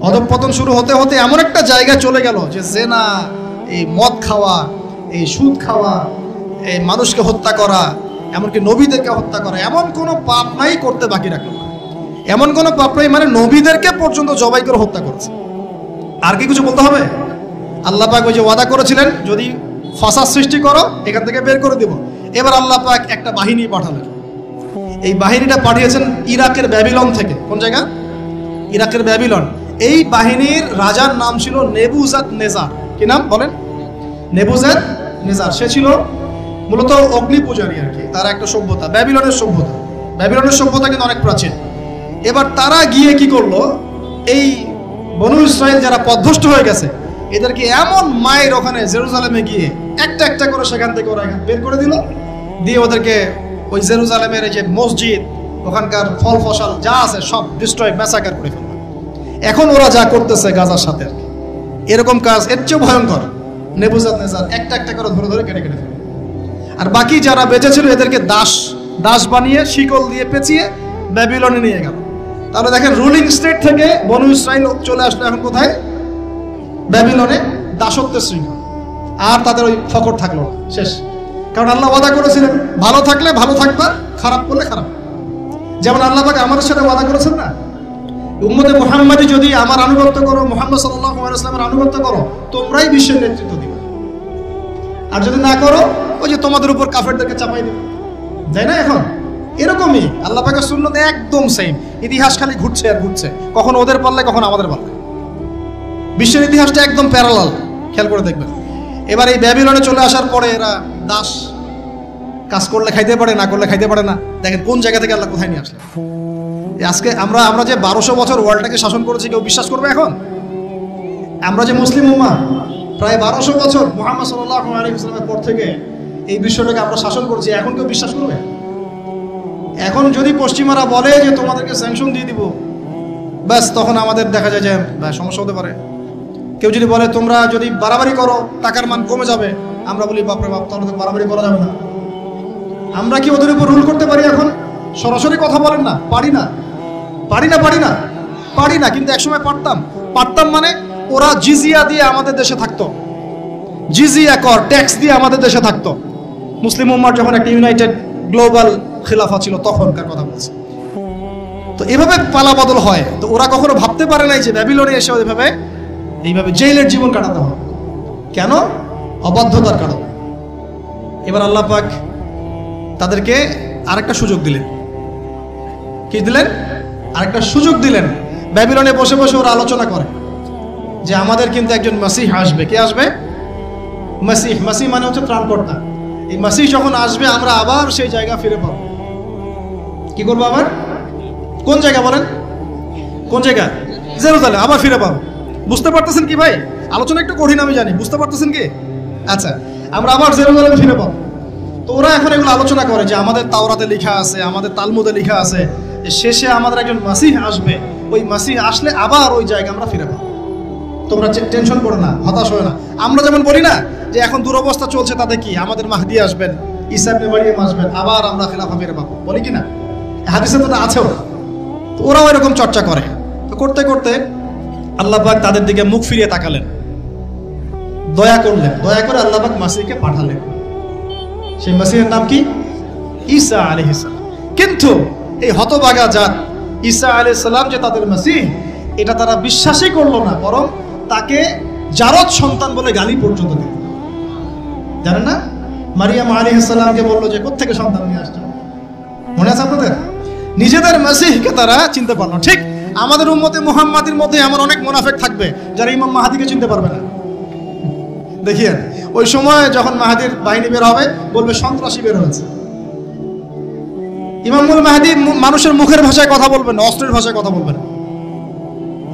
অধঃপতন শুরু হতে হতে এমন একটা জায়গায় চলে গেল যে জেনা, এই মদ খাওয়া, এই সুদ খাওয়া, এই মানুষকে হত্যা করা, এমনকি নবীদেরকে হত্যা করা, এমন কোনো পাপ নাই করতে বাকি রাখলো না। এমন কোনো পাপ নাই, মানে নবীদেরকে পর্যন্ত জবাই করে হত্যা করেছে। আর কি কিছু বলতে হবে? আল্লাহ পাক ওই যে ওয়াদা করেছিলেন যদি ফাসাদ সৃষ্টি করো এখান থেকে বের করে দেব। এবার আল্লাহ পাক একটা বাহিনী পাঠালেন। এই বাহিনীটা পাঠিয়েছেন ইরাকের ব্যাবিলন থেকে। কোন জায়গা? ইরাকের ব্যাবিলন। এই বাহিনীর রাজার নাম ছিল নেবুজাদ নেজার। কি নাম বলেন? নেবুজাদ নেজার। সে ছিল মূলত অগ্নি পূজারী আর কি। তার একটা সভ্যতা, ব্যাবিলনের সভ্যতা। ব্যাবিলনের সভ্যতা কিন্তু অনেক প্রাচীন। এবার তারা গিয়ে কি করলো, এই বনু ইসরাইল যারা পথভ্রষ্ট হয়ে গেছে এদেরকে এমন মায়ের ওখানে জেরুজালেমে গিয়ে একটা একটা করে সেখান থেকে ওরা বের করে দিল, দিয়ে ওদেরকে ওই জেরুজালেমের যে মসজিদ, ওখানকার ফল ফসল যা আছে সব ডিস্ট্রয়, ম্যাসাকার করে ফেলল। এখন ওরা যা করতেছে গাজার সাথে এরকম কাজ এর চেয়েও ভয়ঙ্কর। নেবুজাদ নেজার একটা একটা করে ধরে ধরে কেটে কেটে ফেলল। আর বাকি যারা বেঁচে ছিল এদেরকে দাস বানিয়ে শিকল দিয়ে পেঁচিয়ে ব্যাবিলনে নিয়ে গেল। তাহলে দেখেন, রুলিং স্টেট থেকে বনু ইসরাইল চলে আসলো এখন কোথায়? ব্যাবিলনে, দাসত্বের শৃঙ্খল। আর তাদের ওই ফকর থাকলো না, শেষ। কারণ আল্লাহ ওয়াদা করেছিলেন ভালো থাকলে ভালো থাকবা, খারাপ করলে খারাপ। যেমন আল্লাহ পাক আমাদের সাথে ওয়াদা করেছেন না, উম্মতে মুহাম্মাদি যদি আমার আনুগত্য করো, মুহাম্মদ সাল্লাল্লাহু আলাইহি ওয়াসাল্লামের আনুগত্য করো, তোমরাই বিশ্বের নেতৃত্ব দিবে। আর যদি না করো, ওই যে তোমাদের উপর কাফেরদেরকে চাপাই দেবে, তাই না? এখন এরকমই আল্লাহ পাকের সুন্নত একদম সেম। ইতিহাস খালি ঘুরছে আর ঘুরছে, কখন ওদের পাল্লায় কখন আমাদের পাল্লায়। বিশ্বের ইতিহাসটা একদম প্যারালাল, খেয়াল করে দেখবেন। এবার এই ব্যাবিলনে চলে আসার পরে এরা দাস, কাজ করলে খাইতে পারে, না করলে খাইতে পারে না। দেখেন কোন জায়গা থেকে আল্লাহ কোথায় নিয়ে আসলেন। আজকে আমরা যে 1200 বছর ওয়ার্ল্ডটাকে শাসন করেছি, কেউ বিশ্বাস করবে এখন? আমরা যে মুসলিম উম্মাহ প্রায় 1200 বছর মুহাম্মদ সাল্লাল্লাহু আলাইহি ওয়াসাল্লামের পর থেকে এই বিশ্বটাকে আমরা শাসন করছি, এখন কেউ বিশ্বাস করবে? এখন যদি পশ্চিমারা বলে যে তোমাদেরকে স্যাংশন দিয়ে দিব, ব্যাস তখন আমাদের দেখা যায় যে সমস্যা হতে পারে। কেউ যদি বলে তোমরা যদি বাড়াবাড়ি করো টাকার মান কমে যাবে, আমরা বলি বাপরে বাপ, তাহলে তো বাড়াবাড়ি করা যাবে না। আমরা কি ওদের উপর রুল করতে পারি এখন? সরাসরি কথা বলেন না, পারি না। কিন্তু একসময় পারতাম। মানে ওরা জিজিয়া দিয়ে আমাদের দেশে থাকতো, জিজিয়া কর, ট্যাক্স দিয়ে আমাদের দেশে থাকতো। মুসলিম উম্মার যখন একটা ইউনাইটেড গ্লোবাল খিলাফা ছিল তখনকার কথা বলছে। তো এভাবে পালা বদল হয়। তো ওরা কখনো ভাবতে পারে নাই যে ব্যাবিলনে এসে এইভাবে জেলের জীবন কাটাতে হবে। কেন? অবাধ্যতার কারণ। এবার আল্লাহ পাক তাদেরকে আরেকটা সুযোগ দিলেন। কি দিলেন? আরেকটা সুযোগ দিলেন। ব্যাবিলনে বসে বসে ওরা আলোচনা করে যে আমাদের কিন্তু একজন মাসিহ আসবে। কে আসবে? মাসিহ মানে হচ্ছে ত্রাণকর্তা। এই মাসিহ যখন আসবে আমরা আবার সেই জায়গা ফিরে পাবো। কি করবো আবার? কোন জায়গা বলেন? কোন জায়গা? জেরুজালেম আবার ফিরে পাবো। বুঝতে পারতেছেন কি ভাই? আলোচনা একটু কঠিন আমি জানি, বুঝতে পারতেছেন কি? আচ্ছা, আমরা আবার জেরুজালেম ফিরে পাবো। তো ওরা এখন এগুলো আলোচনা করে যে আমাদের তাওরাতে লেখা আছে, আমাদের তালমুদে লেখা আছে, শেষে আমাদের একজন মাসিহ আসবে। ওই মাসিহ আসলে আবার ওই জায়গা আমরা ফিরে পাবো। তোমরা টেনশন করো না, হতাশ হয় না। আমরা যেমন বলি না যে এখন দুরবস্থা চলছে, তাতে কি আমাদের মাহদি আসবেন, ঈসা ইবনে মারইয়াম আসবেন, আবার আমরা খিলাফা ফিরে পাবো, বলি কি না? হাদিসে তো আছেও। তো ওরাও এরকম চর্চা করে। তো করতে করতে আল্লাহ পাক তাদের দিকে মুখ ফিরিয়ে তাকালেন, দয়া করলেন। দয়া করে আল্লাহ পাক মাসিহকে পাঠালেন। সেই মাসিহের নাম কি? ঈসা আলাইহিস সালাম। কিন্তু এই হতভাগা জাত ঈসা আলাইহিস সালাম যে তাদের মাসিহ, এটা তারা বিশ্বাসই করলো না, বরং তাকে জারদ সন্তান বলে গালি পর্যন্ত দিল। জানেন না, মারিয়াম আলাইহিস সালামকে বললো যে কোত্থেকে সন্তান নিয়ে আসছো? মনে আছে আপনাদের? নিজেদের মাসিহকে তারা চিনতে পারলো। ঠিক আমাদের উম্মতে মুহাম্মাদির মধ্যে এমন অনেক মুনাফিক থাকবে যারা ইমাম মাহাদিকে চিনতে পারবে না। দেখিয়েন, ওই সময় যখন মাহাদির বাহিনী বের হবে বলবে সন্ত্রাসী বের হয়েছে। ইমামুল মাহাদি মানুষের মুখের ভাষায় কথা বলবেন না, অস্ত্রের ভাষায় কথা বলবেন।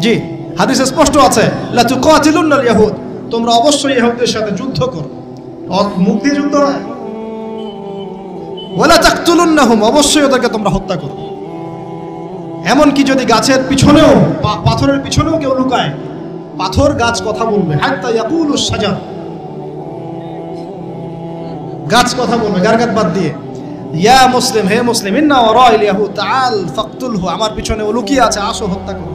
জি, হাদিসে স্পষ্ট আছে, লা তুকাতিলুনাল ইয়াহুদ, তোমরা অবশ্যই ইহুদদের সাথে যুদ্ধ করো। মুখ দিয়ে যুদ্ধ হয়। ওয়ালা তাকতুলুন্নাহুম, অবশ্যই ওদেরকে তোমরা হত্যা করো। এমনকি যদি গাছের পিছনেও, পাথরের পিছনেও কেউ লুকায়, পাথর গাছ কথা বলবে। হাত্তা ইয়াকুলুস শাজার, গাছ কথা বলবে গারগাত বাদ দিয়ে। ইয়া মুসলিম, হে মুসলিম, ইন্না ওয়ারাইল ইয়াহুদ তাআল ফাকতুলহু, আমার পিছনে ও লুকিয়ে আছে, আসো হত্যা করো।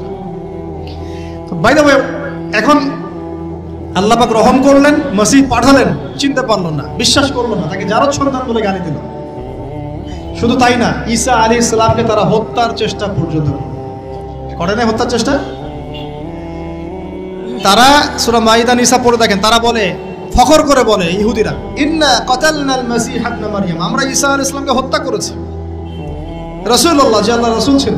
তো বাই দ্য ওয়ে, এখন আল্লাহ পাক রহম করলেন, মাসিহ পাঠালেন, চিনতে পারলো না, বিশ্বাস করলো না, তাকে জারদ সন্তান বলে গালি দিল। শুধু তাই না, ঈসা আলাইহিস সালামকে তারা হত্যার চেষ্টা পর্যন্ত করে না। হত্যার চেষ্টা তারা সূরা মাইদা নিসা পড়ে দেখেন, তারা বলে, ফখর করে বলে ইহুদিরা, ইন্না কাতালনাল মাসিহ ইবনে মারইয়াম, আমরা ঈসা আলাইহিস সালামকে হত্যা করেছি। রাসূলুল্লাহ যে আল্লাহর রাসূল ছিল,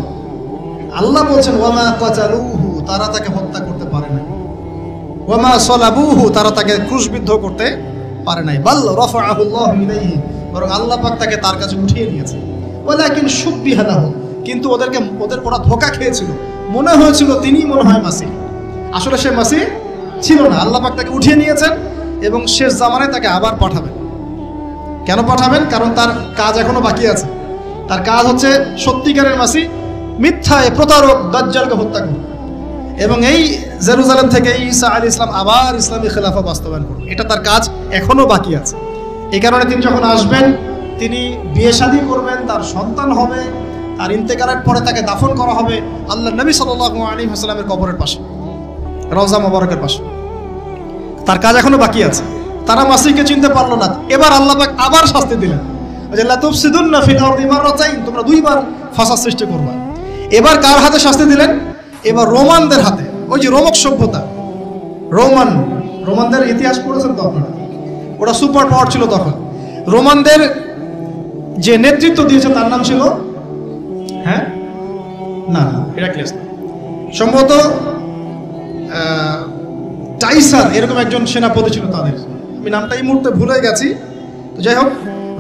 আল্লাহ বলছেন ওয়ামা কাতালুহু তারা তাকে হত্যা করতে পারে না। ওয়া মা সালাবুহু, তারা তাকে ক্রুশবিদ্ধ করতে পারে নাই। বাল রাফাআহু আল্লাহু ইলাইহি, বরং আল্লাহ পাক তাকে তার কাছে উঠিয়ে নিয়েছে। ওয়ালাকিন শুববিহা লাহু, কিন্তু ওরা ধোঁকা খেয়েছিল, মনে হয়েছিল তিনি মনে হয় মাসিহ, আসলে সে মাসিহ ছিল না। আল্লাহ পাক তাকে উঠিয়ে নিয়েছেন এবং শেষ জামানায় তাকে আবার পাঠাবেন। কেন পাঠাবেন? কারণ তার কাজ এখনো বাকি আছে। তার কাজ হচ্ছে সত্যিকারের মাসিহ মিথ্যায় প্রতারক দাজ্জালকে হত্যা করবে এবং এই জেরুজালেম থেকে ঈসা আলাইহিস সালাম আবার ইসলামী খেলাফা বাস্তবায়ন করবে। এটা তার কাজ এখনো বাকি আছে। এই কারণে তিনি যখন আসবেন, তিনি বিয়ে শাদী করবেন, তার সন্তান হবে, আর ইন্তেকালের পরে তাকে দাফন করা হবে আল্লাহর নবী সাল্লাল্লাহু আলাইহি ওয়াসাল্লামের কবরের পাশে, রওজা মোবারকের পাশে। তার কাজ এখনো বাকি আছে। তারা মাসিহকে চিনতে পারলো না। এবার আল্লাহ পাক আবার শাস্তি দিলেন, লা তুফসিদুন্না ফিল আরদি মাররাতাইন, তোমরা দুইবার ফাসাদ সৃষ্টি করবে। এবার কার হাতে শাস্তি দিলেন? এবার রোমানদের হাতে। ওই যে রোমক সভ্যতা, রোমানদের ইতিহাস পড়েছেন তো আপনারা, ওরা সুপার পাওয়ার ছিল তখন। রোমানদের যে নেতৃত্ব দিয়েছে তার নাম ছিল হেরাক্লিয়াস, সম্ভবত টাইসার, এরকম একজন সেনাপতি ছিল তাদের। আমি নামটা এই মুহূর্তে ভুলে গেছি। যাই হোক,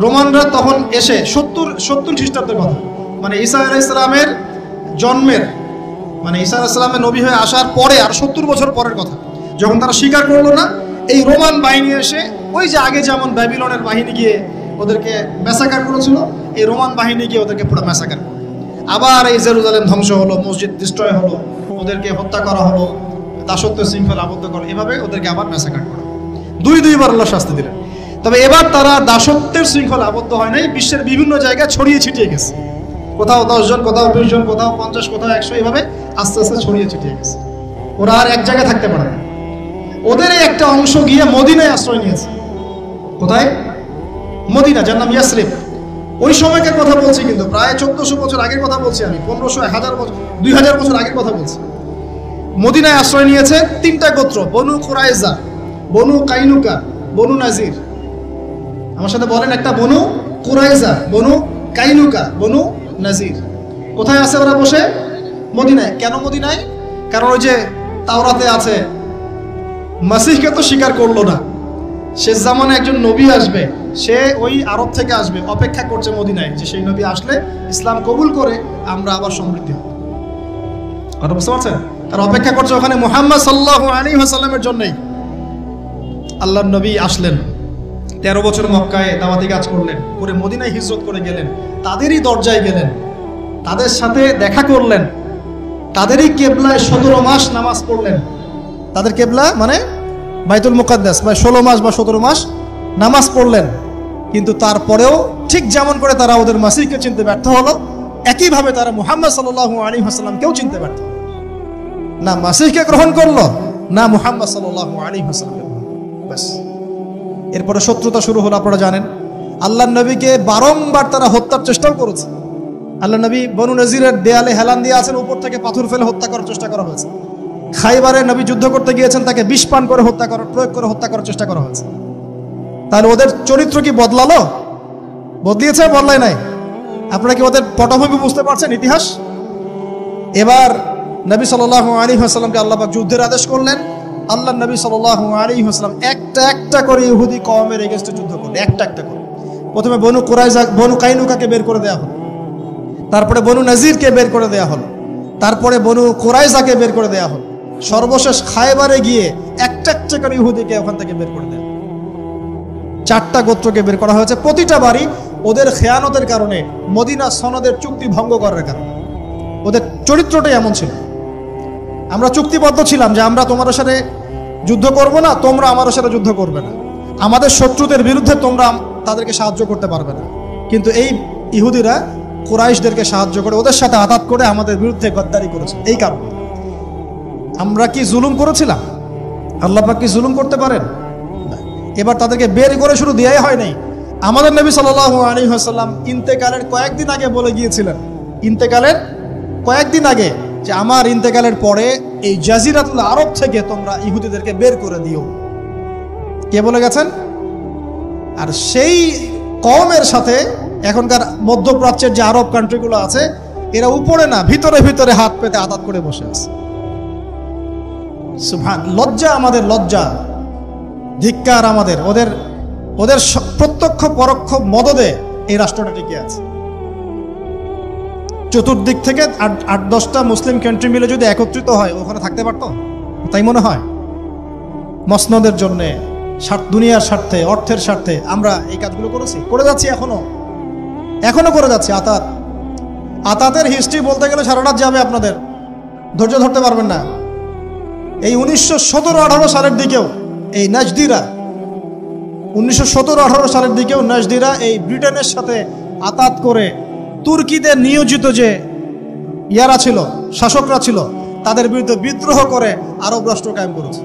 রোমানরা তখন এসে 70 খ্রিস্টাব্দের কথা, মানে ঈসা আলাইহিস সালামের জন্মের, মানে ঈসা আলাইহিস সালামের নবী হয়ে আসার পরে আর 70 বছর পরের কথা, যখন তারা স্বীকার করলো না, এই রোমান বাহিনী এসে ওই যে আগে যেমন ব্যাবিলনের বাহিনী গিয়ে ওদেরকে ম্যাসাকার করেছিল, এই রোমান বাহিনী গিয়ে ওদেরকে পুরো ম্যাসাকার করলো। আবার এই জেরুজালেম ধ্বংস হলো, মসজিদ ডিস্ট্রয় হলো, ওদেরকে হত্যা করা হলো, দাসত্ব শৃঙ্খলা আবদ্ধ করলো, এভাবে ওদেরকে আবার ম্যাসাকার করা। দুইবার আল্লাহ শাস্তি দিলেন। তবে এবার তারা দাসত্বের শৃঙ্খলা আবদ্ধ হয় নাই, বিশ্বের বিভিন্ন জায়গায় ছড়িয়ে ছিটিয়ে গেছে। কোথাও 10 জন, কোথাও 20 জন, কোথাও 50, কোথাও 100, এভাবে আস্তে আস্তে ছড়িয়ে ছিটিয়ে গেছে। ওরা আর এক জায়গায় থাকতে পারে না। ওদের একটা অংশ গিয়ে মদিনায় আশ্রয় নিয়েছে। কোথায়? মদিনা, যার নাম ইয়াসরিব। ওই সময়কার কথা বলছি, কিন্তু প্রায় 1400 বছর আগের কথা বলছি আমি, 1500, 1000 বছর, 2000 বছর আগের কথা বলছি। মদিনায় আশ্রয় নিয়েছে 3টা গোত্র, বনু কুরাইজা, বনু কাইনুকা, বনু নাজির। আমার সাথে বলেন একটা, বনু কুরাইজা, বনু কাইনুকা, বনু নাজির। কোথায় আছে ওরা বসে? মদিনায়। কেন মদিনায়? কারণ ওই যে তাওরাতে আছে, মাসিহকে তো স্বীকার করলো না, শেষ জামানে একজন নবী আসবে, সে ওই আরব থেকে আসবে, অপেক্ষা করছে মদিনায়, যে সেই নবী আসলে ইসলাম কবুল করে আমরা আবার সমৃদ্ধি হব। কথা বুঝতে পারছেন? তারা অপেক্ষা করছে ওখানে মুহাম্মদ সাল্লাল্লাহু আলাইহি ওয়াসাল্লামের জন্যই। আল্লাহর নবী আসলেন, 13 বছর মক্কায় দাওয়াতি কাজ করলেন, করে মদিনায় হিজরত করে গেলেন, তাদেরই দরজায় গেলেন, তাদের সাথে দেখা করলেন, তাদেরই কেবলায় 17 মাস নামাজ পড়লেন। তাদের কেবলা মানে বাইতুল মুকাদ্দাস, বা 16 মাস বা 17 মাস নামাজ পড়লেন। কিন্তু তারপরেও ঠিক যেমন করে তারা ওদের মাসিহকে চিনতে ব্যর্থ হলো, একইভাবে তারা মুহাম্মদ সাল্লাল্লাহু আলাইহি ওয়াসাল্লামকেও চিনতে ব্যর্থ হলো। না মাসিহকে গ্রহণ করলো, না মুহাম্মদ সাল্লাল্লাহু আলাইহি ওয়াসাল্লাম। ব্যাস, এরপরে শত্রুতা শুরু হলো। আপনারা জানেন, আল্লাহর নবীকে বারংবার তারা হত্যার চেষ্টাও করেছে। আল্লাহ নবী বনু নজিরের দেয়ালে হেলান দিয়ে আছেন, উপর থেকে পাথর ফেলে হত্যা করার চেষ্টা করা হয়েছে। খাইবারে নবী যুদ্ধ করতে গিয়েছেন, তাকে বিষ পান করে প্রয়োগ করে হত্যা করার চেষ্টা করা হয়েছে। তাহলে ওদের চরিত্র কি বদলালো? বদলিয়েছে? বদলায় নাই। আপনারা কি ওদের পটভূমি বুঝতে পারছেন, ইতিহাস? এবার নবী সাল্লাল্লাহু আলাইহি ওয়াসাল্লামকে আল্লাহ পাক যুদ্ধের আদেশ করলেন। আল্লাহ নবী সাল্লাল্লাহু আলাইহি ওয়াসাল্লাম একটা করে ইহুদি কওমের এগেইনস্টে যুদ্ধ করলেন, একটা করে। প্রথমে বনু কুরাইজা, বনু কাইনুকাকে বের করে দেওয়া হলো, তারপরে বনু নাজিরকে বের করে দেওয়া হলো, তারপরে বনু কুরাইজাকে বের করে দেওয়া হলো, সর্বশেষ খায়বারে গিয়ে একটা করে ইহুদিকে ওখান থেকে বের করে দেওয়া। 4টা গোত্রকে বের করা হয়েছে। প্রতিটা বাড়ি ওদের খেয়ানতের কারণে, মদিনা সনদের চুক্তি ভঙ্গ করার কারণে। ওদের চরিত্রটাই এমন ছিল। আমরা চুক্তিবদ্ধ ছিলাম যে আমরা তোমার সাথে যুদ্ধ করব না, তোমরা আমার সাথে যুদ্ধ করবে না, আমাদের শত্রুদের বিরুদ্ধে তোমরা তাদেরকে সাহায্য করতে পারবে না। কিন্তু এই ইহুদিরা কুরাইশদেরকে সাহায্য করে, ওদের সাথে আঘাত করে আমাদের বিরুদ্ধে গদ্দারি করেছে। এই কারণে আমরা কি জুলুম করেছিলাম? আল্লাহ পাক কি জুলুম করতে পারেন? এবার তাদেরকে বের করে শুরু দেয়াই হয় নাই। আমাদের নবী সাল্লাল্লাহু আলাইহি ওয়াসাল্লাম ইন্তেকালের কয়েকদিন আগে বলে গিয়েছিলেন, ইন্তেকালের কয়েকদিন আগে, যে আমার ইন্তেকালের পরে এই জাজিরাতুল আরব থেকে তোমরা ইহুদিদেরকে বের করে দিও। কে বলে গেছেন? আর সেই কওমের সাথে এখনকার মধ্যপ্রাচ্যের যে আরব কান্ট্রিগুলো আছে, এরা উপরে না, ভিতরে ভিতরে হাত পেতে আঘাত করে বসে আছে। সুবহান, লজ্জা আমাদের, লজ্জা, ধিক্কার আমাদের। ওদের ওদের প্রত্যক্ষ পরোক্ষ মদদে এই রাষ্ট্রটা টিকে আছে। চতুর্দিক থেকে 8-10টা মুসলিম কান্ট্রি মিলে যদি একত্রিত হয়, ওখানে থাকতে পারতো? তাই মনে হয়? মসনদের জন্যে, দুনিয়ার স্বার্থে, অর্থের স্বার্থে আমরা এই কাজগুলো করেছি, করে যাচ্ছি, এখনো করে যাচ্ছি। আতাতের হিস্ট্রি বলতে গেলে সারা রাত যাবে, আপনাদের ধৈর্য ধরতে পারবেন না। এই 1917-18 সালের দিকেও এই নাজদিরা, 1917-18 সালের দিকেও নাজদিরা এই ব্রিটেনের সাথে আতাত করে তুর্কিতে নিয়োজিত যে ইয়ারা ছিল, শাসকরা ছিল, তাদের বিরুদ্ধে বিদ্রোহ করে আরব রাষ্ট্র কায়েম করেছে।